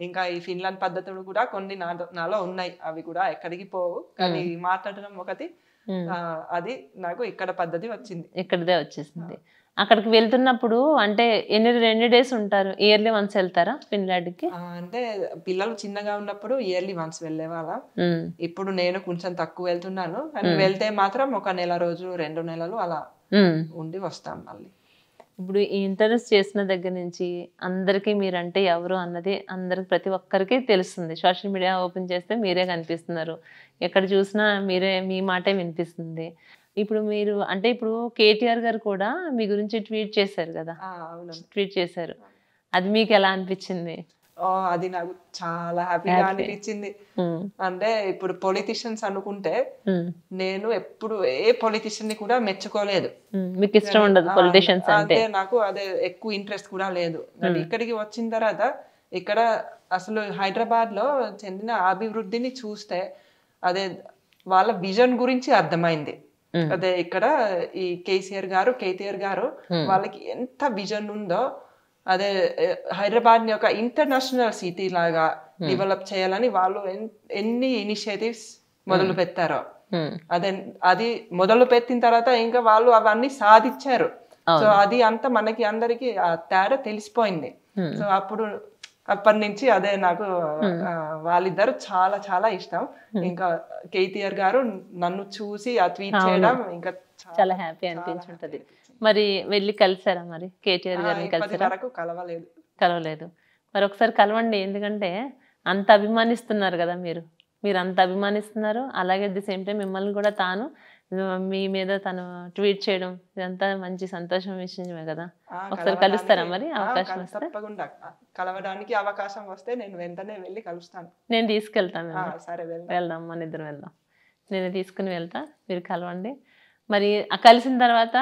Speaker 2: ఇంకా ఈ ఫిన్లాండ్ పద్ధతులు కూడా కొన్ని నాలో ఉన్నాయి, అవి కూడా ఎక్కడికి పోవు, కానీ మాట్లాడడం ఒకటి, అది నాకు ఇక్కడ పద్ధతి వచ్చింది,
Speaker 1: ఇక్కడదే వచ్చేసింది. అక్కడికి వెళ్తున్నప్పుడు అంటే ఎన్ని డేస్ ఉంటారు? ఇయర్లీ వన్స్ వెళ్తారా ఫిన్లాండ్కి?
Speaker 2: అంటే పిల్లలు చిన్నగా ఉన్నప్పుడు ఇయర్లీ వన్స్ వెళ్ళేవాళ్ళ. ఇప్పుడు నేను కొంచెం తక్కువ వెళ్తున్నాను. కానీ వెళ్తే మాత్రం ఒక నెల రోజులు 2 నెలలు అలా ఉండి వస్తాం మళ్ళీ.
Speaker 1: ఇప్పుడు ఈ ఇంటర్వ్యూస్ చేసిన దగ్గర నుంచి అందరికీ మీరంటే ఎవరు అన్నది అందరికి ప్రతి ఒక్కరికి తెలుస్తుంది. సోషల్ మీడియా ఓపెన్ చేస్తే మీరే కనిపిస్తున్నారు, ఎక్కడ చూసినా మీరే, మీ మాటే వినిపిస్తుంది. ఇప్పుడు మీరు అంటే ఇప్పుడు కేటీఆర్ గారు కూడా మీ గురించి ట్వీట్ చేశారు కదా, ట్వీట్ చేశారు, అది మీకు ఎలా అనిపించింది?
Speaker 2: అది నాకు చాలా హ్యాపీగా అనిపించింది. అంటే ఇప్పుడు పొలిటీషియన్స్ అనుకుంటే నేను ఎప్పుడు ఏ పొలిటీషియన్ ని కూడా మెచ్చుకోలేదు.
Speaker 1: మీకు ఇష్టం ఉండదు పొలిటీషియన్స్ అంటే?
Speaker 2: నాకు అదే ఎక్కువ ఇంట్రెస్ట్ కూడా లేదు. ఇక్కడికి వచ్చిన తర్వాత ఇక్కడ అసలు హైదరాబాద్ లో చెందిన అభివృద్ధిని చూస్తే అదే వాళ్ళ విజన్ గురించి అర్థమైంది. అదే ఇక్కడ ఈ కేటీఆర్ గారు వాళ్ళకి ఎంత విజన్ ఉందో, అదే హైదరాబాద్ ని ఒక ఇంటర్నేషనల్ సిటీ లాగా డెవలప్ చేయాలని వాళ్ళు ఎన్ని ఇనిషియేటివ్స్ మొదలు పెట్టారో, అది మొదలు పెట్టిన తర్వాత ఇంకా వాళ్ళు అవన్నీ సాధించారు. సో అది అంతా మనకి అందరికి ఆ తేడా తెలిసిపోయింది. సో అప్పటి నుంచి అదే నాకు వాళ్ళిద్దరు చాలా చాలా ఇష్టం. ఇంకా కేటీఆర్ గారు నన్ను చూసి ఆ ట్వీట్ చేయడం ఇంకా
Speaker 1: చాలా హ్యాపీ అనిపించుంటది. మరి వెళ్ళి కలిసారా మరి కేటీఆర్ గారిని? కలవలేదు. మరి ఒకసారి కలవండి, ఎందుకంటే అంత అభిమానిస్తున్నారు కదా మీరు అంత అభిమానిస్తున్నారు. అలాగే అట్ ది సేమ్ టైం మిమ్మల్ని కూడా మీ మీద తను ట్వీట్ చేయడం ఇదంతా మంచి సంతోషం విషయమే కదా. ఒకసారి కలుస్తారా మరి అవకాశం వస్తే?
Speaker 2: తప్పకుండా కలవడానికి అవకాశం వస్తే నేను వెంటనే వెళ్ళి కలుస్తాను.
Speaker 1: నేను తీసుకెళ్తాను.
Speaker 2: సరే
Speaker 1: వెళ్దాం, మన ఇద్దరం వెళ్దాం. నేను తీసుకుని వెళ్తా, మీరు కలవండి. మరి కలిసిన తర్వాత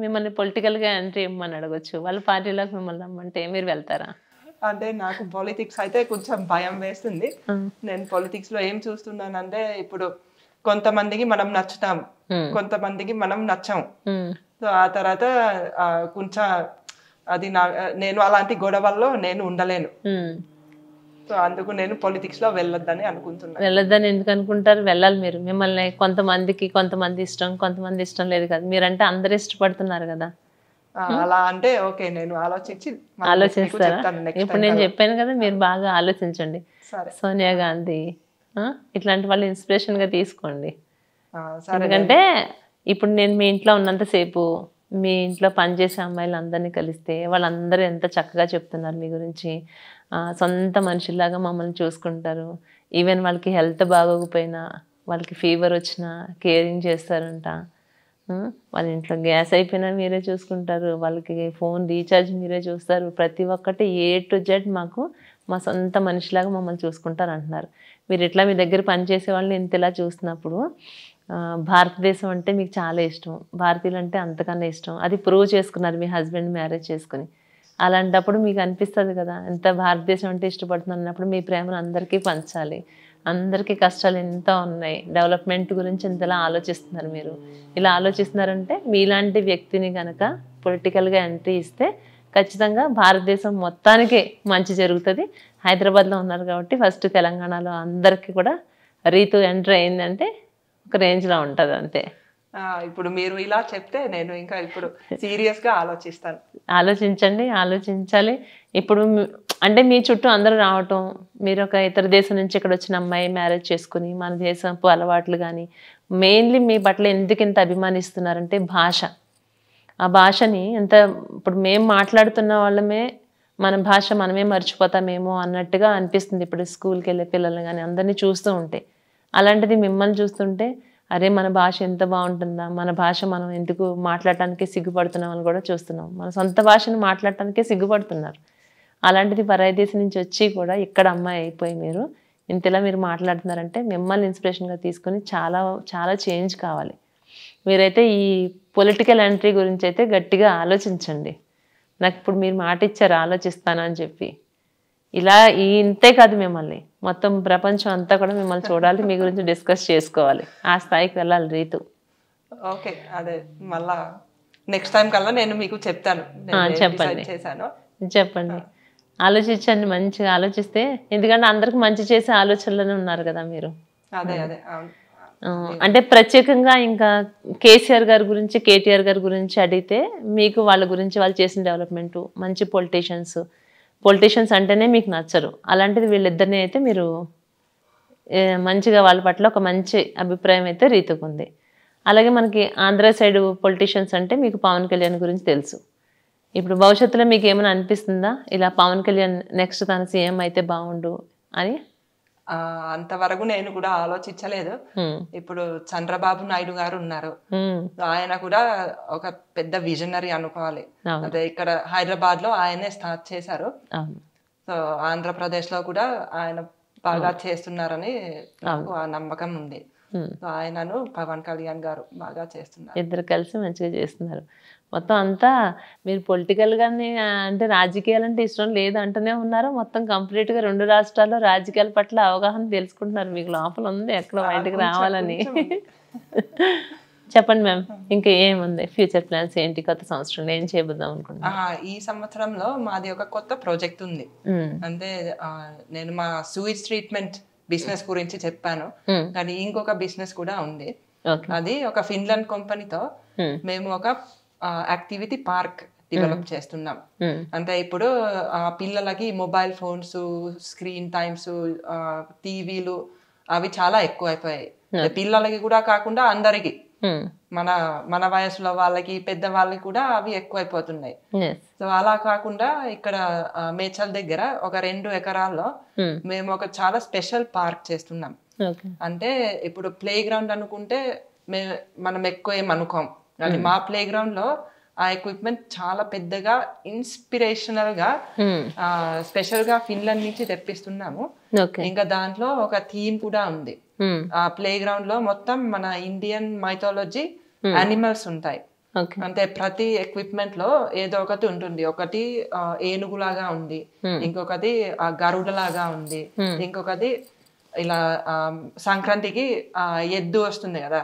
Speaker 1: మిమ్మల్ని పొలిటికల్గా ఎంట్రీ ఇవ్వమని అడగొచ్చు, వాళ్ళ పార్టీలోకి మిమ్మల్ని రమ్మంటే మీరు వెళ్తారా?
Speaker 2: అంటే నాకు పాలిటిక్స్ అయితే కొంచెం భయం వేస్తుంది. నేను పాలిటిక్స్ లో ఏం చూస్తున్నానంటే ఇప్పుడు కొంతమందికి మనం నచ్చుతాం, కొంతమందికి మనం నచ్చం. సో ఆ తర్వాత కొంచెం అది నేను అలాంటి గొడవల్లో నేను ఉండలేను. సో అందుకు నేను పాలిటిక్స్ లో వెళ్ళొద్దని అనుకుంటున్నాను.
Speaker 1: వెళ్ళొద్దని ఎందుకు అనుకుంటారు? వెళ్ళాలి మీరు. మిమ్మల్ని కొంతమంది ఇష్టం, కొంతమంది ఇష్టం లేదు కదా. మీరంటే అందరు ఇష్టపడుతున్నారు కదా.
Speaker 2: అలా అంటే ఓకే, నేను
Speaker 1: ఆలోచిస్తారా? ఇప్పుడు నేను చెప్పాను కదా, మీరు బాగా ఆలోచించండి. సోనియా గాంధీ ఇట్లాంటి వాళ్ళు ఇన్స్పిరేషన్ గా తీసుకోండి. ఎందుకంటే ఇప్పుడు నేను మీ ఇంట్లో ఉన్నంతసేపు మీ ఇంట్లో పనిచేసే అమ్మాయిలు అందరినీ కలిస్తే వాళ్ళందరూ ఎంత చక్కగా చెప్తున్నారు మీ గురించి. సొంత మనుషుల్లాగా మమ్మల్ని చూసుకుంటారు. ఈవెన్ వాళ్ళకి హెల్త్ బాగోకపోయినా, వాళ్ళకి ఫీవర్ వచ్చినా కేరింగ్ చేస్తారంట. వాళ్ళ ఇంట్లో గ్యాస్ అయిపోయినా మీరే చూసుకుంటారు, వాళ్ళకి ఫోన్ రీఛార్జ్ మీరే చూస్తారు. ప్రతి ఒక్కటి A to Z మాకు మా సొంత మనిషిలాగా మమ్మల్ని చూసుకుంటారు అంటున్నారు. మీరు ఇట్లా మీ దగ్గర పనిచేసే వాళ్ళని ఇంతలా చూస్తున్నప్పుడు భారతదేశం అంటే మీకు చాలా ఇష్టం, భారతీయులు అంటే అంతకన్నా ఇష్టం. అది ప్రూవ్ చేసుకున్నారు మీ హస్బెండ్ మ్యారేజ్ చేసుకుని. అలాంటప్పుడు మీకు అనిపిస్తుంది కదా, ఎంత భారతదేశం అంటే ఇష్టపడుతుంది అన్నప్పుడు మీ ప్రేమను అందరికీ పంచాలి. అందరికీ కష్టాలు ఎంత ఉన్నాయి, డెవలప్మెంట్ గురించి ఇంతలా ఆలోచిస్తున్నారు. మీరు ఇలా ఆలోచిస్తున్నారంటే మీలాంటి వ్యక్తిని కనుక పొలిటికల్గా ఎంట్రీ ఇస్తే ఖచ్చితంగా భారతదేశం మొత్తానికి మంచి జరుగుతుంది. హైదరాబాద్లో ఉన్నారు కాబట్టి ఫస్ట్ తెలంగాణలో అందరికీ కూడా రీతు ఎంట్రీ అయిందంటే ఒక రేంజ్లో ఉంటుంది అంతే.
Speaker 2: ఇప్పుడు మీరు ఇలా చెప్తే నేను ఇంకా ఇప్పుడు సీరియస్గా ఆలోచిస్తాను.
Speaker 1: ఆలోచించాలి. ఇప్పుడు అంటే మీ చుట్టూ అందరూ రావటం, మీరు ఒక ఇతర దేశం నుంచి ఇక్కడ వచ్చిన అమ్మాయి మ్యారేజ్ చేసుకుని మన దేశపు అలవాట్లు కానీ, మెయిన్లీ మీ పట్ల ఎందుకు ఇంత అభిమానిస్తున్నారంటే భాష. ఆ భాషని ఇప్పుడు మేము మాట్లాడుతున్న వాళ్ళమే మన భాష మనమే మర్చిపోతామేమో అన్నట్టుగా అనిపిస్తుంది ఇప్పుడు స్కూల్కి వెళ్ళే పిల్లల్ని కానీ అందరినీ చూస్తూ ఉంటే. అలాంటిది మిమ్మల్ని చూస్తుంటే అరే మన భాష ఎంత బాగుంటుందా, మన భాష మనం ఎందుకు మాట్లాడటానికి సిగ్గుపడుతున్నాం అని కూడా చూస్తున్నాం. మన సొంత భాషను మాట్లాడటానికే సిగ్గుపడుతున్నారు. అలాంటిది పరాయి దేశం నుంచి వచ్చి కూడా ఇక్కడ అమ్మాయి అయిపోయి మీరు ఇంతలా మీరు మాట్లాడుతున్నారంటే మిమ్మల్ని ఇన్స్పిరేషన్గా తీసుకొని చాలా చాలా చేంజ్ కావాలి. మీరైతే ఈ పొలిటికల్ ఎంట్రీ గురించి అయితే గట్టిగా ఆలోచించండి. నాకు ఇప్పుడు మీరు మాట ఇచ్చారు ఆలోచిస్తాను అని చెప్పి. ఇలా ఇంతే కాదు, మిమ్మల్ని మొత్తం ప్రపంచం అంతా కూడా మిమ్మల్ని చూడాలి, మీ గురించి డిస్కస్ చేసుకోవాలి. ఆ స్థాయికి వెళ్ళాలి రీతు.
Speaker 2: ఓకే, అదే మళ్ళా నెక్స్ట్ టైం కల్లా నేను మీకు చెప్తాను.
Speaker 1: చెప్పండి, ఆలోచించండి, మంచిగా ఆలోచిస్తే. ఎందుకంటే అందరికి మంచి చేసే ఆలోచనలోనే ఉన్నారు కదా మీరు. అంటే ప్రత్యేకంగా ఇంకా కేసీఆర్ గారి గురించి కేటీఆర్ గారి గురించి అడిగితే మీకు వాళ్ళ గురించి వాళ్ళు చేసిన డెవలప్మెంట్ మంచి పొలిటీషియన్స్ అంటేనే మీకు నచ్చరు, అలాంటిది వీళ్ళిద్దరిని అయితే మీరు మంచిగా వాళ్ళ పట్ల ఒక మంచి అభిప్రాయం అయితే రీతుకుంది. అలాగే మనకి ఆంధ్ర సైడ్ పొలిటీషియన్స్ అంటే మీకు పవన్ కళ్యాణ్ గురించి తెలుసు. ఇప్పుడు భవిష్యత్తులో మీకు ఏమైనా అనిపిస్తుందా ఇలా పవన్ కళ్యాణ్ నెక్స్ట్ తన సీఎం అయితే బాగుండు అని?
Speaker 2: అంతవరకు నేను కూడా ఆలోచించలేదు. ఇప్పుడు చంద్రబాబు నాయుడు గారు ఉన్నారు, ఆయన కూడా ఒక పెద్ద విజనరీ అనుకోవాలి. అదే ఇక్కడ హైదరాబాద్ లో ఆయనే స్టార్ట్ చేశారు, సో ఆంధ్రప్రదేశ్ లో కూడా ఆయన బాగా చేస్తున్నారని నాకు ఆ నమ్మకం ఉంది. సో ఆయనను పవన్ కళ్యాణ్ గారు బాగా చేస్తున్నారు,
Speaker 1: ఇద్దరు కలిసి మంచిగా చేస్తున్నారు. మొత్తం అంతా మీరు పొలిటికల్ గానే అంటే రాజకీయాలు అంటే ఇష్టం లేదు అంటూనే ఉన్నారు. మొత్తం కంప్లీట్ గా 2 రాష్ట్రాల్లో రాజకీయాల పట్ల అవగాహన తెలుసుకుంటున్నారు, మీకు లోపల ఉంది ఎక్కడ బయటకు రావాలని. చెప్పండి మ్యామ్, ఇంకా ఏముంది ఫ్యూచర్ ప్లాన్స్ ఏంటి? కొత్త సంవత్సరంలో ఏం చేయబోద్దాం అనుకుంటున్నా?
Speaker 2: ఈ సంవత్సరంలో మాది ఒక కొత్త ప్రాజెక్ట్ ఉంది. అంటే నేను మా సూయిజ్ ట్రీట్మెంట్ బిజినెస్ గురించి చెప్పాను, కానీ ఇంకొక బిజినెస్ కూడా ఉంది. అది ఒక ఫిన్లాండ్ కంపెనీతో మేము ఒక యాక్టివిటీ పార్క్ డెవలప్ చేస్తున్నాం. అంటే ఇప్పుడు పిల్లలకి మొబైల్ ఫోన్స్, స్క్రీన్ టైమ్స్, టీవీలు అవి చాలా ఎక్కువ అయిపోయాయి. పిల్లలకి కూడా కాకుండా అందరికి, మన వయసులో వాళ్ళకి, పెద్ద వాళ్ళకి కూడా అవి ఎక్కువైపోతున్నాయి. సో అలా కాకుండా ఇక్కడ మేచల్ దగ్గర ఒక 2 ఎకరాల్లో మేము ఒక చాలా స్పెషల్ పార్క్ చేస్తున్నాం. అంటే ఇప్పుడు ప్లే గ్రౌండ్ అనుకుంటే మనం ఎక్కువ ఏం అనుకోం, కానీ మా ప్లే గ్రౌండ్ లో ఆ ఎక్విప్మెంట్ చాలా పెద్దగా ఇన్స్పిరేషనల్ గా స్పెషల్ గా ఫిన్లాండ్ నుంచి తెప్పిస్తున్నాము. ఇంకా దాంట్లో ఒక థీమ్ కూడా ఉంది. ఆ ప్లే గ్రౌండ్ లో మొత్తం మన ఇండియన్ మైథాలజీ యానిమల్స్ ఉంటాయి. అంటే ప్రతి ఎక్విప్మెంట్ లో ఏదో ఒకటి ఉంటుంది. ఒకటి ఏనుగులాగా ఉంది, ఇంకొకటి గరుడలాగా ఉంది, ఇంకొకటి ఇలా సంక్రాంతికి ఎద్దు వస్తుంది కదా,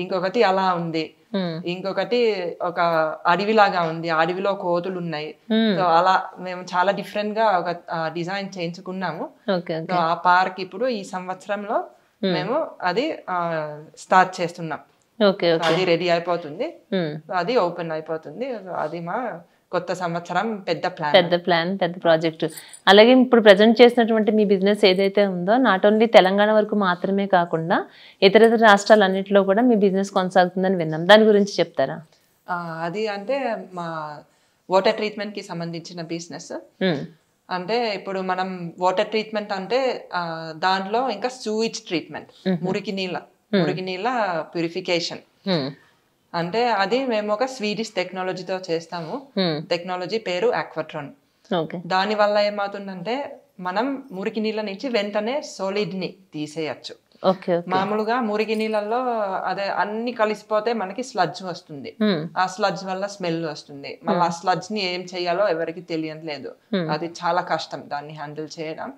Speaker 2: ఇంకొకటి అలా ఉంది, ఇంకొకటి ఒక అడవిలాగా ఉంది, అడవిలో కోతులు ఉన్నాయి. సో అలా మేము చాలా డిఫరెంట్ గా ఒక డిజైన్ చేయించుకున్నాము. సో ఆ పార్క్ ఇప్పుడు ఈ సంవత్సరంలో మేము అది స్టార్ట్ చేస్తున్నాం. అది రెడీ అయిపోతుంది, అది ఓపెన్ అయిపోతుంది. అది మా కొత్త సంవత్సరం పెద్ద ప్లాన్, పెద్ద ప్రాజెక్ట్.
Speaker 1: అలాగే ఇప్పుడు ప్రజెంట్ చేసినటువంటి మీ బిజినెస్ ఏదైతే ఉందో నాట్ ఓన్లీ తెలంగాణ వరకు మాత్రమే కాకుండా ఇతర రాష్ట్రాలన్నింటిలో కూడా మీ బిజినెస్ కొనసాగుతుందని విన్నాం, దాని గురించి చెప్తారా?
Speaker 2: అది అంటే మా వాటర్ ట్రీట్మెంట్ కి సంబంధించిన బిజినెస్. అంటే ఇప్పుడు మనం వాటర్ ట్రీట్మెంట్ అంటే దాంట్లో ఇంకా సూయిజ్ ట్రీట్మెంట్, మురికి నీళ్ళ ప్యూరిఫికేషన్. అంటే అది మేము ఒక స్వీడిష్ టెక్నాలజీతో చేస్తాము. టెక్నాలజీ పేరు ఆక్వాట్రాన్. దాని వల్ల ఏమవుతుందంటే మనం మురికి నీళ్ళ నుంచి వెంటనే సాలిడ్ ని తీసేయచ్చు. మామూలుగా మురికి నీళ్ళల్లో అదే అన్ని కలిసిపోతే మనకి స్లడ్జ్ వస్తుంది, ఆ స్లడ్జ్ వల్ల స్మెల్ వస్తుంది. మళ్ళీ ఆ స్లడ్జ్ ని ఏం చేయాలో ఎవరికి తెలియట్లేదు, అది చాలా కష్టం దాన్ని హ్యాండిల్ చేయడం.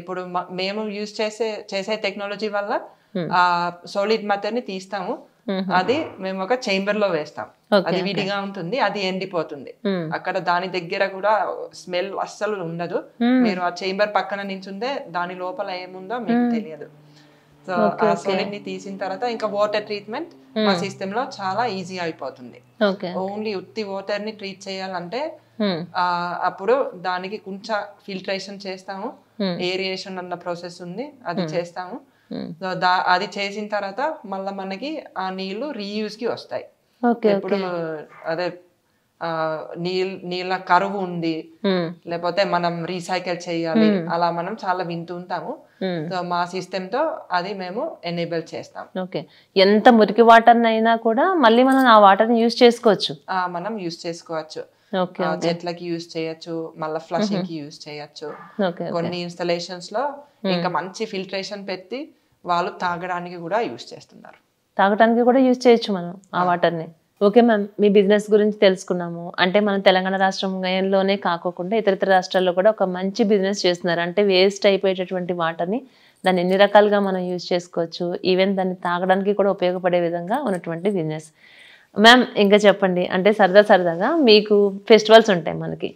Speaker 2: ఇప్పుడు మేము యూజ్ చేసే టెక్నాలజీ వల్ల ఆ సాలిడ్ మెథడ్ ని తీస్తాము, అది మేము ఒక చేంబర్ లో వేస్తాం. అది విడిగా ఉంటుంది, అది ఎండిపోతుంది. అక్కడ దాని దగ్గర కూడా స్మెల్ అస్సలు ఉండదు. మీరు ఆ చేంబర్ పక్కన నించుంటే దాని లోపల ఏముందో మీకు తెలియదు. సో ఆ సాలిడ్ ని తీసిన తర్వాత ఇంకా వాటర్ ట్రీట్మెంట్ మా సిస్టమ్ లో చాలా ఈజీ అయిపోతుంది. ఓన్లీ ఉత్తి వాటర్ ని ట్రీట్ చేయాలంటే అప్పుడు దానికి కొంచెం ఫిల్టరేషన్ చేస్తాము, ఏరియేషన్ అన్న ప్రాసెస్ ఉంది, అది చేస్తాము. అది చేసిన తర్వాత మళ్ళీ మనకి ఆ నీళ్లు రీయూజ్ కి వస్తాయి. ఇప్పుడు అదే నీళ్ళ కరువు ఉంది, లేకపోతే మనం రీసైకిల్ చేయాలి, అలా మనం చాలా వింటూ ఉంటాము. సో మా సిస్టమ్ తో అది మేము ఎనేబుల్ చేస్తాం.
Speaker 1: ఎంత మురికి వాటర్ అయినా కూడా మళ్ళీ మనం ఆ వాటర్ ని యూజ్ చేసుకోవచ్చు.
Speaker 2: మనం యూజ్ చేసుకోవచ్చు, చెట్లకి యూజ్ చేయొచ్చు, మళ్ళీ ఫ్లషింగ్ కి యూజ్ చేయొచ్చు. కొన్ని ఇన్స్టాలేషన్స్ లో ఇంకా మంచి ఫిల్టరేషన్ పెట్టి వాళ్ళు తాగడానికి కూడా యూజ్ చేస్తున్నారు.
Speaker 1: తాగడానికి కూడా యూజ్ చేయొచ్చు మనం ఆ వాటర్ ని. ఓకే మ్యామ్, మీ బిజినెస్ గురించి తెలుసుకున్నాము. అంటే మనం తెలంగాణ రాష్ట్రంలోనే కాకుండా ఇతర రాష్ట్రాల్లో కూడా ఒక మంచి బిజినెస్ చేస్తున్నారు. అంటే వేస్ట్ అయిపోయేటటువంటి వాటర్ని దాన్ని ఎన్ని రకాలుగా మనం యూజ్ చేసుకోవచ్చు, ఈవెన్ దాన్ని తాగడానికి కూడా ఉపయోగపడే విధంగా ఉన్నటువంటి బిజినెస్. మ్యామ్ ఇంకా చెప్పండి, అంటే సరదాగా మీకు ఫెస్టివల్స్ ఉంటాయి మనకి,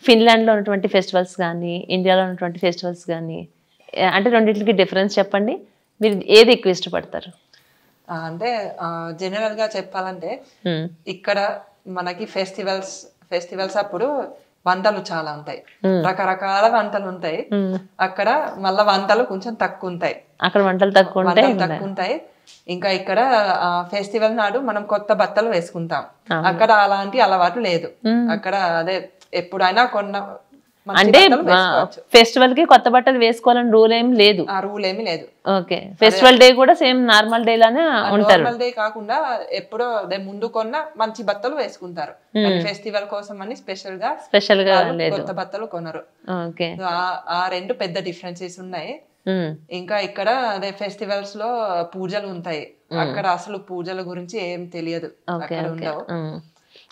Speaker 1: ఫిన్లాండ్లో ఉన్నటువంటి ఫెస్టివల్స్ కానీ ఇండియాలో ఉన్నటువంటి ఫెస్టివల్స్ కానీ, అంటే రెండింటికి డిఫరెన్స్ చెప్పండి. మీరు ఏది ఎక్కువ ఇష్టపడతారు?
Speaker 2: అంటే జనరల్ గా చెప్పాలంటే ఇక్కడ మనకి ఫెస్టివల్స్ అప్పుడు వంటలు చాలా ఉంటాయి, రకరకాల వంటలు ఉంటాయి. అక్కడ మళ్ళా వంటలు కొంచెం తక్కువ ఉంటాయి,
Speaker 1: అక్కడ వంటలు తక్కువ
Speaker 2: ఉంటాయి. ఇంకా ఇక్కడ ఫెస్టివల్ నాడు మనం కొత్త బట్టలు వేసుకుంటాం, అక్కడ అలాంటి అలవాటు లేదు. అక్కడ అదే ఎప్పుడైనా
Speaker 1: అంటే ఫెస్టివల్ కి కొత్త బట్టలు వేసుకోవాలని రూల్ ఏం లేదు, ఓకే. ఫెస్టివల్ డే కూడా సేమ్ నార్మల్ డే లానే ఉంటారు.
Speaker 2: నార్మల్ డే కాకుండా ఎప్పుడో ముందు కొన్న మంచి బట్టలు వేసుకుంటారు, ఫెస్టివల్ కోసం అని స్పెషల్ గా కొత్త బట్టలు కొనరు. ఆ రెండు పెద్ద డిఫరెన్సెస్ ఉన్నాయి. ఇంకా ఇక్కడ అదే ఫెస్టివల్స్ లో పూజలు ఉంటాయి, అక్కడ అసలు పూజల గురించి ఏం తెలియదు, అక్కడ ఉండవు.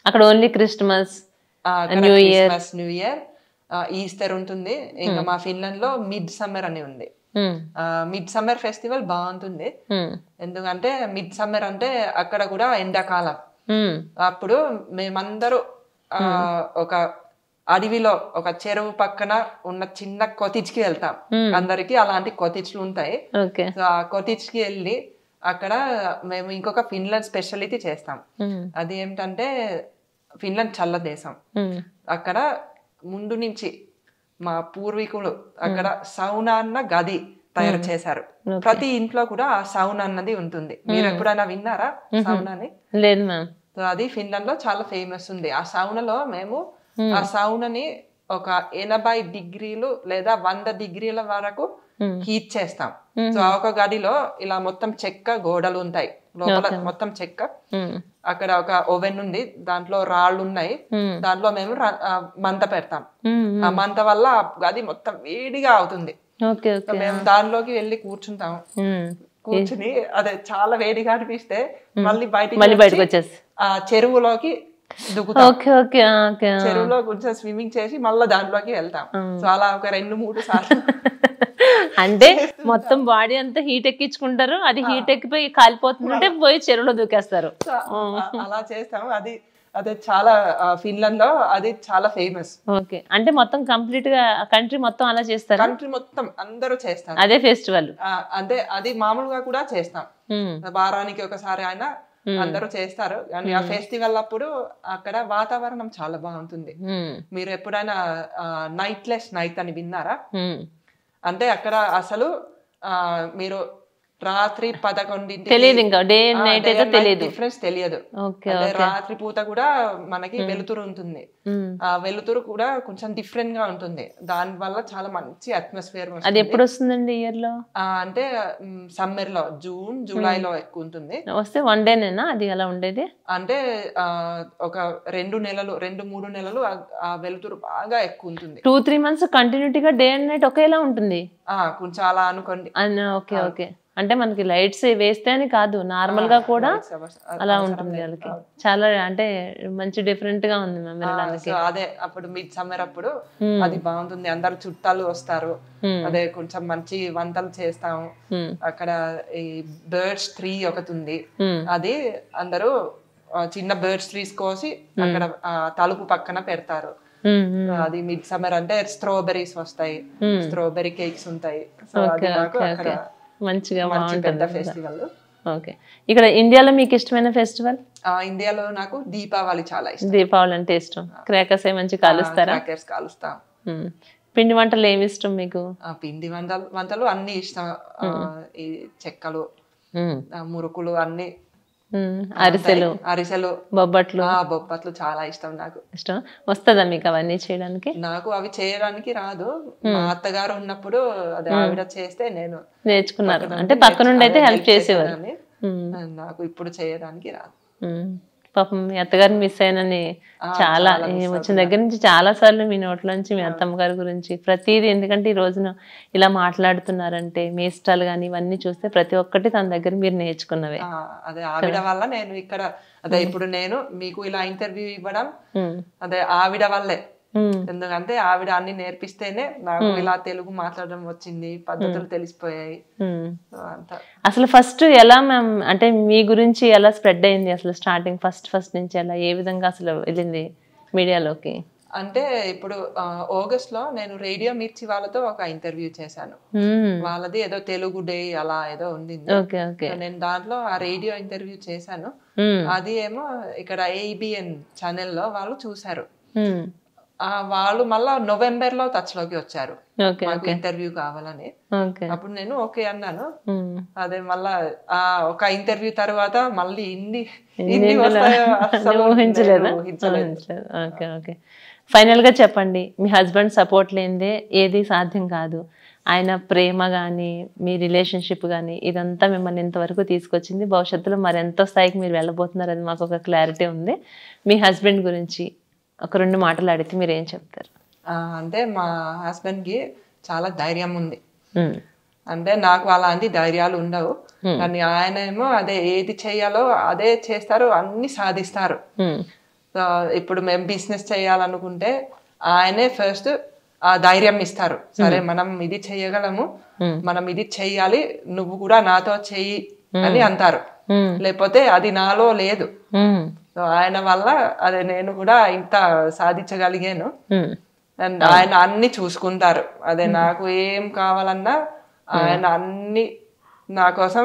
Speaker 1: అక్కడ only Christmas, new
Speaker 2: year, Easter ఉంటుంది. ఇంకా మా ఫిన్లాండ్ లో మిడ్ సమ్మర్ అని ఉంది. మిడ్ సమ్మర్ ఫెస్టివల్ బాగుంటుంది, ఎందుకంటే మిడ్ సమ్మర్ అంటే అక్కడ కూడా ఎండాకాలం. అప్పుడు మేమందరూ ఒక అడవిలో ఒక చెరువు పక్కన ఉన్న చిన్న కాటేజ్ కి వెళ్తాం. అందరికి అలాంటి కాటేజ్లు ఉంటాయి. ఆ కాటేజ్ కి వెళ్ళి అక్కడ మేము ఇంకొక ఫిన్లాండ్ స్పెషాలిటీ చేస్తాం. అది ఏమిటంటే ఫిన్లాండ్ చల్ల దేశం, అక్కడ ముందు నుంచి మా పూర్వీకులు అక్కడ సౌనా అన్న గది తయారు చేశారు. ప్రతి ఇంట్లో కూడా ఆ సౌనా అన్నది ఉంటుంది. మీరు ఎప్పుడైనా విన్నారా సౌనాని?
Speaker 1: లేదు మ్యామ్.
Speaker 2: అది ఫిన్లాండ్ లో చాలా ఫేమస్ ఉంది. ఆ సౌనాలో మేము ఆ సౌనాని ఒక 80 డిగ్రీలు లేదా 100 డిగ్రీల వరకు హీట్ చేస్తాం. సో ఆ ఒక గదిలో ఇలా మొత్తం చెక్క గోడలు ఉంటాయి, లోపల మొత్తం చెక్క. అక్కడ ఒక ఓవెన్ ఉంది, దాంట్లో రాళ్ళు ఉన్నాయి, దాంట్లో మేము మంట పెడతాం. ఆ మంట వల్ల గది మొత్తం వేడిగా అవుతుంది. మేము దానిలోకి వెళ్ళి కూర్చుంటాం. కూర్చుని అదే చాలా వేడిగా అనిపిస్తే మళ్ళీ బయటకు వచ్చేసి ఆ చెరువులోకి దుక్కుతాం. చెరువులో కొంచెం స్విమ్మింగ్ చేసి మళ్ళీ దాంట్లోకి వెళ్తాం. సో అలా ఒక 2-3 సార్లు.
Speaker 1: అంటే మొత్తం బాడీ అంతా హీట్ ఎక్కించుకుంటారు, అది హీట్ ఎక్కిపోయి కాలిపోతుందంటే పోయి చెరువులో దూకేస్తారు.
Speaker 2: అలా చేస్తాం. అదే చాలా ఫిన్లాండ్ లో అది చాలా ఫేమస్.
Speaker 1: ఓకే, అంటే మొత్తం కంప్లీట్ గా కంట్రీ మొత్తం అలా చేస్తారు.
Speaker 2: కంట్రీ మొత్తం అందరూ చేస్తారు
Speaker 1: అదే ఫెస్టివల్.
Speaker 2: అంటే అది మామూలుగా కూడా చేస్తాం, వారానికి ఒకసారి అయినా అందరూ చేస్తారు. కానీ ఆ ఫెస్టివల్ అప్పుడు అక్కడ వాతావరణం చాలా బాగుంటుంది. మీరు ఎప్పుడైనా నైట్లెస్ నైట్ అని విన్నారా? అంటే అక్కడ అసలు మీరు రాత్రి 11
Speaker 1: తెలియదు, ఇంకా డే నైట్ అయితే తెలియదు,
Speaker 2: డిఫరెన్స్ తెలియదు. రాత్రి పూట కూడా మనకి వెలుతురు ఉంటుంది, ఆ వెలుతురు కూడా కొంచెం డిఫరెంట్ గా ఉంటుంది. దాని వల్ల చాలా మంచి అట్మాస్ఫియర్.
Speaker 1: అది ఎప్పుడు వస్తుందండి ఇయర్ లో? అంటే
Speaker 2: సమ్మర్ లో జూన్ జూలైలో ఎక్కువ ఉంటుంది.
Speaker 1: వస్తే 1 డేనేనా అది అలా ఉండేది?
Speaker 2: అంటే ఒక 2-3 నెలలు ఆ వెలుతురు బాగా ఎక్కువ ఉంటుంది.
Speaker 1: 2-3 మంత్స్ కంటిన్యూటీగా డే అండ్ నైట్ ఒకేలా ఉంటుంది.
Speaker 2: కొంచెం అలా అనుకోండి.
Speaker 1: ఓకే ఓకే, అంటే మనకి లైట్స్ వేస్తే అని కాదు, నార్మల్ గా కూడా అలా ఉంటుంది వాళ్ళకి. చాలా అంటే మంచి డిఫరెంట్ గా ఉంది మ్యామ్.
Speaker 2: అదే అప్పుడు మిడ్ సమ్మర్ అప్పుడు అది బాగుంటుంది, అందరు చుట్టాలు వస్తారు. అదే కొంచెం మంచి వంటలు చేస్తాము. అక్కడ ఈ బర్డ్స్ ట్రీ ఒకటి ఉంది, అది అందరూ చిన్న బర్డ్స్ ట్రీస్ కోసి అక్కడ తలుపు పక్కన పెడతారు. అది మిడ్ సమ్మర్ అంటే స్ట్రాబెర్రీస్ వస్తాయి, స్ట్రాబెర్రీ కేక్స్ ఉంటాయి. సో అది నాకు అక్కడ మంచిగా పెద్ద ఫెస్టివల్.
Speaker 1: ఓకే, ఇక్కడ ఇండియాలో మీకు ఇష్టమైన ఫెస్టివల్?
Speaker 2: ఇండియాలో నాకు దీపావళి చాలా ఇష్టం.
Speaker 1: దీపావళి అంటే ఇష్టం. క్రాకర్స్ మంచి కాలుస్తారా?
Speaker 2: క్రాకర్స్ కాలుస్తాం.
Speaker 1: పిండి వంటలు ఏమి ఇష్టం మీకు?
Speaker 2: పిండి వంటలు అన్ని ఇష్టం. ఈ చెక్కలు, మురుకులు అన్ని, అరిసెలు, బొబ్బట్లు చాలా ఇష్టం నాకు.
Speaker 1: ఇష్టం. వస్తుందా మీకు అవన్నీ చేయడానికి?
Speaker 2: నాకు అవి చేయడానికి రాదు. మా అత్తగారు ఉన్నప్పుడు అదే ఆవిడ చేస్తే నేను
Speaker 1: నేర్చుకున్నారు, అంటే పక్క నుండి అయితే హెల్ప్ చేసేవారు.
Speaker 2: నాకు ఇప్పుడు చేయడానికి రాదు.
Speaker 1: పాపం మీ అత్తగారిని మిస్ అయినని చాలా వచ్చిన దగ్గర నుంచి చాలా సార్లు మీ నోట్ల నుంచి మీ అత్తమ్మ గారి గురించి ప్రతిదీ, ఎందుకంటే ఈ రోజున ఇలా మాట్లాడుతున్నారంటే మీ ఇష్టాలు కానీ ఇవన్నీ చూస్తే ప్రతి ఒక్కటి తన దగ్గర మీరు నేర్చుకున్నవే.
Speaker 2: అదే ఆవిడ వల్ల నేను ఇక్కడ అదే ఇప్పుడు నేను మీకు ఇలా ఇంటర్వ్యూ ఇవ్వడం అదే ఆవిడ వల్లే. ఎందుకంటే ఆవిడ అన్ని నేర్పిస్తేనే నాకు ఇలా తెలుగు మాట్లాడడం వచ్చింది, పద్ధతులు తెలిసిపోయాయి.
Speaker 1: అసలు ఫస్ట్ ఎలా మ్యామ్, అంటే మీ గురించి ఎలా స్ప్రెడ్ అయింది అసలు? స్టార్టింగ్ ఫస్ట్ నుంచి ఎలా, ఏ విధంగా అసలు వెళ్ళింది మీడియాలోకి?
Speaker 2: అంటే ఇప్పుడు ఆగస్ట్ లో నేను రేడియో మిర్చి వాళ్ళతో ఒక ఇంటర్వ్యూ చేశాను. వాళ్ళది ఏదో తెలుగు డే అలా ఏదో ఉంది. నేను దాంట్లో ఆ రేడియో ఇంటర్వ్యూ చేశాను. అది ఏమో ఇక్కడ ABN ఛానల్లో వాళ్ళు చూసారు. వాళ్ళు మళ్ళా నవంబర్ లో టచ్ లోకి వచ్చారు మాకు ఇంటర్వ్యూ కావాలని. అప్పుడు నేను ఓకే అన్నాను. అదే మళ్ళా ఒక ఇంటర్వ్యూ తర్వాత మళ్ళీ ఇన్ని
Speaker 1: ఊహించలేదు. ఫైనల్ గా చెప్పండి, మీ హస్బెండ్ సపోర్ట్ లేనిదే ఏది సాధ్యం కాదు. ఆయన ప్రేమ కానీ మీ రిలేషన్షిప్ కానీ ఇదంతా మిమ్మల్ని ఇంతవరకు తీసుకొచ్చింది. భవిష్యత్తులో మరెంతో స్థాయికి మీరు వెళ్ళబోతున్నారు, అది మాకు ఒక క్లారిటీ ఉంది. మీ హస్బెండ్ గురించి ఒక 2 మాటలు అడిగితే మీరు ఏం చెప్తారు?
Speaker 2: అంటే మా హస్బెండ్ కి చాలా ధైర్యం ఉంది. అంటే నాకు అలాంటి ధైర్యాలు ఉండవు, కానీ ఆయన ఏమో అదే ఏది చెయ్యాలో అదే చేస్తారు, అన్ని సాధిస్తారు. ఇప్పుడు మేము బిజినెస్ చేయాలనుకుంటే ఆయనే ఫస్ట్ ఆ ధైర్యం ఇస్తారు. సరే మనం ఇది చెయ్యగలము, మనం ఇది చెయ్యాలి, నువ్వు కూడా నాతో చెయ్యి అని అంటారు. లేకపోతే అది నాలో లేదు. ఆయన వల్ల అదే నేను కూడా ఇంత సాధించగలిగాను. అండ్ ఆయన అన్ని చూసుకుంటారు. అదే నాకు ఏం కావాలన్నా ఆయన అన్ని నా కోసం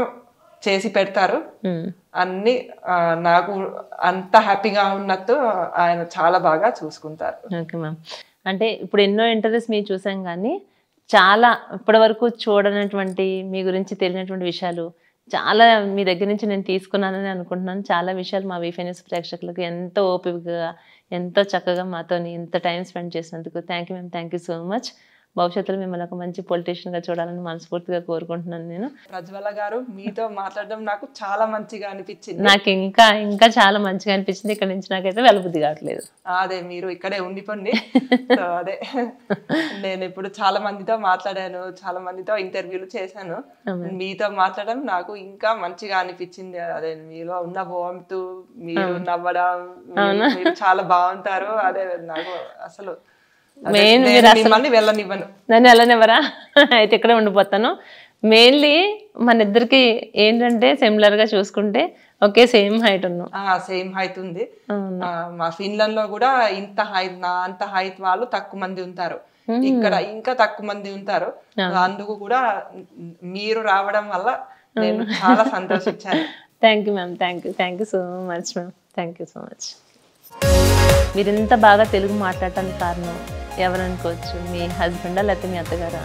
Speaker 2: చేసి పెడతారు. అన్ని నాకు అంత హ్యాపీగా ఉన్నట్టు ఆయన చాలా బాగా చూసుకుంటారు.
Speaker 1: Okay ma'am. అంటే ఇప్పుడు ఎన్నో ఇంటర్వ్యూస్ మీరు చూసాం, కానీ చాలా ఇప్పటి వరకు చూడనటువంటి మీ గురించి తెలియనటువంటి విషయాలు చాలా మీ దగ్గర నుంచి నేను తీసుకున్నానని అనుకుంటున్నాను. చాలా విషయాలు మా వీఫై న్యూస్ ప్రేక్షకులకు ఎంతో ఓపికగా ఎంతో చక్కగా మాతోని ఇంత టైం స్పెండ్ చేసినందుకు thank you ma'am. Thank you so much. భవిష్యత్తులో మిమ్మల్ని ఒక మంచి పొలిటీషియన్ గా చూడాలని మనస్ఫూర్తిగా కోరుకుంటున్నాను నేను.
Speaker 2: ప్రజ్వల గారు, మీతో మాట్లాడడం నాకు చాలా మంచిగా అనిపించింది.
Speaker 1: నాకు ఇంకా ఇంకా చాలా మంచిగా అనిపించింది. ఇక్కడ నుంచి నాకైతే వెళ్ళబుద్ధి కావట్లేదు.
Speaker 2: అదే మీరు ఇక్కడే ఉండిపోండి. అదే నేను ఇప్పుడు చాలా మందితో మాట్లాడాను, చాలా మందితో ఇంటర్వ్యూలు చేశాను. మీతో మాట్లాడడం నాకు ఇంకా మంచిగా అనిపించింది. అదే మీలో ఉన్న వార్మ్త్, మీరు నవ్వడం, మీరు చాలా బాగుంటారు. అదే నాకు అసలు
Speaker 1: నన్ను వెళ్ళనివ్వరా? అయితే ఇక్కడే ఉండిపోతాను. మెయిన్లీ మన ఇద్దరికి ఏంటంటే సిమిలర్ గా చూసుకుంటే ఒకే సేమ్ హైట్ ఉన్నాం.
Speaker 2: సేమ్ హైట్ ఉంది. మా ఫిన్లాండ్ లో కూడా ఇంత హైట్, నా అంత హైట్ వాళ్ళు తక్కువ మంది ఉంటారు. ఇక్కడ ఇంకా తక్కువ మంది ఉంటారు. అందుకు కూడా మీరు రావడం వల్ల నేను చాలా సంతోషించాను.
Speaker 1: Thank you ma'am. Thank you so much ma'am. Thank you so much. మీరు ఇంత బాగా తెలుగు మాట్లాడటానికి కారణం ఎవరనుకోవచ్చు? మీ హస్బెండా లేకపోతే మీ అత్తగారా?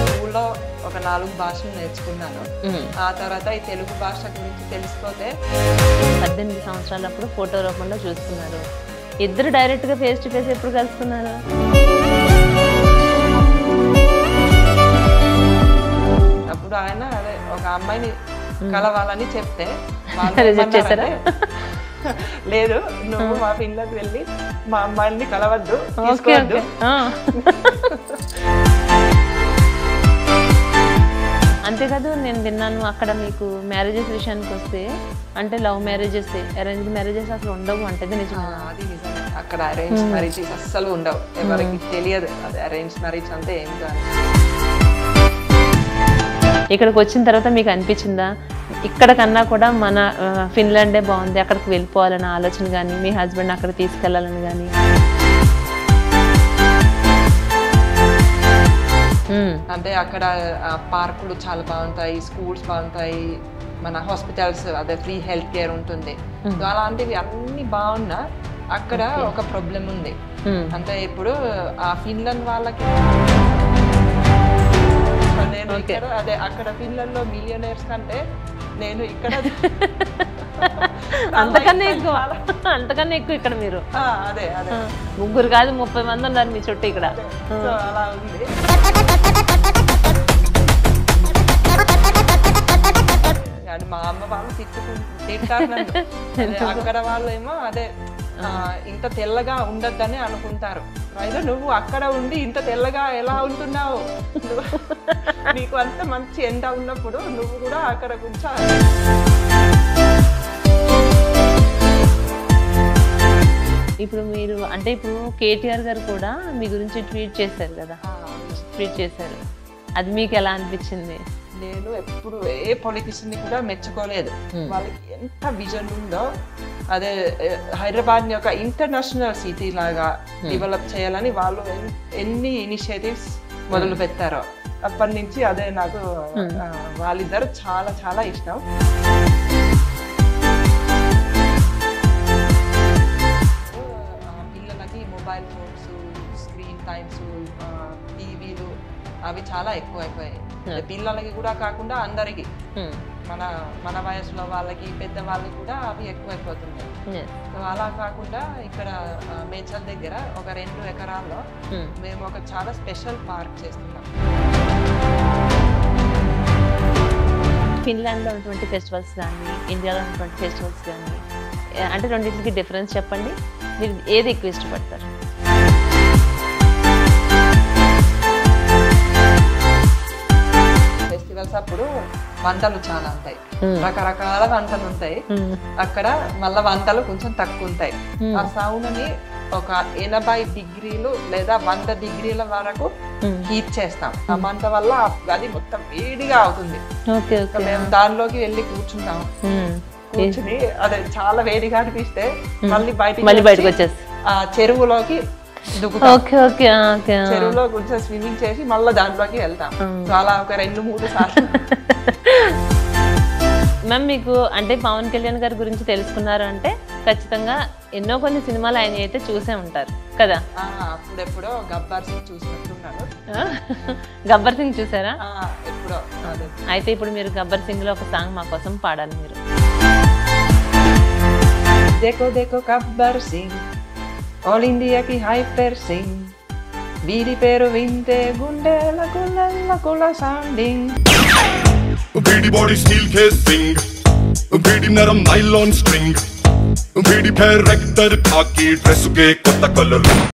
Speaker 2: స్కూల్లో ఒక 4 భాషలు నేర్చుకున్నాను. ఆ తర్వాత ఈ తెలుగు భాష గురించి తెలిసిపోతే
Speaker 1: 18 సంవత్సరాలప్పుడు ఫోటో రూపంలో చూసుకున్నారు. ఇద్దరు డైరెక్ట్ గా ఫేస్ టు ఫేస్ ఎప్పుడు కలుసుకున్నారు?
Speaker 2: అప్పుడు ఆయన అదే ఒక అమ్మాయిని కలవాలని చెప్తే
Speaker 1: రిజెక్ట్ చేశారా?
Speaker 2: లేదు, నువ్వు మా పిల్లకి వెళ్ళి మా అమ్మాయిని కలవద్దు, తీసుకోవద్దు.
Speaker 1: అంతేకాదు, నేను విన్నాను అక్కడ మీకు మ్యారేజెస్ విషయానికి వస్తే అంటే లవ్ మ్యారేజెస్, అరేంజ్ మ్యారేజెస్ అసలు ఉండవు అంటే నిజమే?
Speaker 2: అది నిజమే. అక్కడ అరేంజ్ మ్యారేజెస్ అస్సలు ఉండవు. ఎవరికి తెలియదు అది అరేంజ్ మ్యారేజ్ అంటే ఏం కాదు.
Speaker 1: ఇక్కడికి వచ్చిన తర్వాత మీకు అనిపించిందా ఇక్కడ కన్నా కూడా మన ఫిన్లాండే బాగుంది, అక్కడికి వెళ్ళిపోవాలన్న ఆలోచన కానీ, మీ హస్బెండ్ అక్కడ తీసుకెళ్లాలని కానీ?
Speaker 2: అంటే అక్కడ పార్కులు చాలా బాగుంటాయి, స్కూల్స్ బాగుంటాయి, మన హాస్పిటల్స్, అదే ఫ్రీ హెల్త్ కేర్ ఉంటుంది. అలాంటివి అన్ని బాగున్నా అక్కడ ఒక ప్రాబ్లం ఉంది. అంటే ఇప్పుడు ఆ ఫిన్లాండ్ వాళ్ళకి నేను ఇక్కడ అదే అక్కడ ఫిన్లాండ్ లో మిలియనర్స్ కంటే నేను ఇక్కడ
Speaker 1: అంతకన్నా ఎక్కువ ఇక్కడ మీరు.
Speaker 2: అదే అదే
Speaker 1: 3 కాదు 30 మంది ఉన్నారు మీ చుట్టూ ఇక్కడ.
Speaker 2: అలా ఉంది. మా అమ్మ వాళ్ళు తింటారు నన్ను. అక్కడ వాళ్ళు ఏమో అదే ఇంత తెల్లగా ఉండద్దని అనుకుంటారు. అయితే నువ్వు అక్కడ ఉండి ఇంత తెల్లగా ఎలా ఉంటున్నావు? నీకు అంత మంచి ఎండ ఉన్నప్పుడు నువ్వు కూడా అక్కడ కొంచెం
Speaker 1: ఇప్పుడు మీరు అంటే ఇప్పుడు కేటీఆర్ గారు కూడా మీ గురించి ట్వీట్ చేశారు కదా, ట్వీట్ చేశారు, అది మీకు ఎలా అనిపించింది?
Speaker 2: నేను ఎప్పుడు ఏ పొలిటీషియన్ ని కూడా మెచ్చుకోలేదు. వాళ్ళకి ఎంత విజన్ ఉందో అదే హైదరాబాద్ ని ఒక ఇంటర్నేషనల్ సిటీ లాగా డెవలప్ చేయాలని వాళ్ళు ఎన్ని ఇనిషియేటివ్స్ మొదలు పెట్టారో అప్పటి నుంచి అదే నాకు వాళ్ళిద్దరు చాలా చాలా ఇష్టం. పిల్లలకి మొబైల్ ఫోన్స్, స్క్రీన్ టైమ్స్, టీవీలు అవి చాలా ఎక్కువైపోయాయి. పిల్లలకి కూడా కాకుండా అందరికి, మన వయసులో వాళ్ళకి, పెద్ద వాళ్ళకి కూడా అవి ఎక్కువైపోతున్నాయి. అలా కాకుండా ఇక్కడ మేచల్ దగ్గర ఒక 2 ఎకరాల్లో మేము ఒక చాలా స్పెషల్ పార్క్ చేస్తున్నాం.
Speaker 1: ఫిన్లాండ్లో ఉన్నటువంటి ఫెస్టివల్స్ కానీ, ఇండియాలో ఉన్నటువంటి ఫెస్టివల్స్ కానీ, అంటే రెండింటికి డిఫరెన్స్ చెప్పండి. మీరు ఏది ఎక్కువ ఇష్టపడతారు?
Speaker 2: ఫెస్టివల్స్ అప్పుడు వంటలు చాలా ఉంటాయి, రకరకాల వంటలు ఉంటాయి. అక్కడ మళ్ళీ వంటలు కొంచెం తక్కువ ఉంటాయి. ఆ సౌండ్ని ఒక 80 డిగ్రీలు లేదా 100 డిగ్రీల వరకు హీట్ చేస్తాం. ఆ మంట వల్ల అది మొత్తం వేడిగా అవుతుంది. మేము దానిలోకి వెళ్ళి కూర్చుంటాం. కూర్చుని అదే చాలా వేడిగా అనిపిస్తే మళ్ళీ బయటకు వచ్చేసి ఆ చెరువులోకి చెరువులో కొంచెం స్విమ్మింగ్ చేసి మళ్ళీ దాంట్లోకి వెళ్తాం. చాలా ఒక 2-3 సార్లు.
Speaker 1: మ్యామ్, మీకు అంటే పవన్ కళ్యాణ్ గారి గురించి తెలుసుకున్నారు అంటే ఖచ్చితంగా ఎన్నో కొన్ని సినిమాలు ఆయన అయితే చూసే ఉంటారు కదా?
Speaker 2: అప్పుడెప్పుడో గబ్బర్ సింగ్ చూసినట్టున్నాను.
Speaker 1: గబ్బర్ సింగ్ చూసారా?
Speaker 2: ఎప్పుడో.
Speaker 1: అయితే ఇప్పుడు మీరు గబ్బర్ సింగ్ లో ఒక సాంగ్ మా కోసం పాడాలి మీరు.
Speaker 2: దేకో దేకో గబ్బర్ సింగ్, ఆల్ ఇండియాకి హైపర్ సింగ్, వీరి పేరు వింటే గుండెల గుల్లల కుల సాండింగ్.
Speaker 3: వీడి బాడీ స్టీల్ కేసింగ్, వీడి నరం నైలాన్ స్ట్రింగ్, వీడి పేర్ రెక్టర్ కాకి డ్రెస్ కే కొత్త కలర్.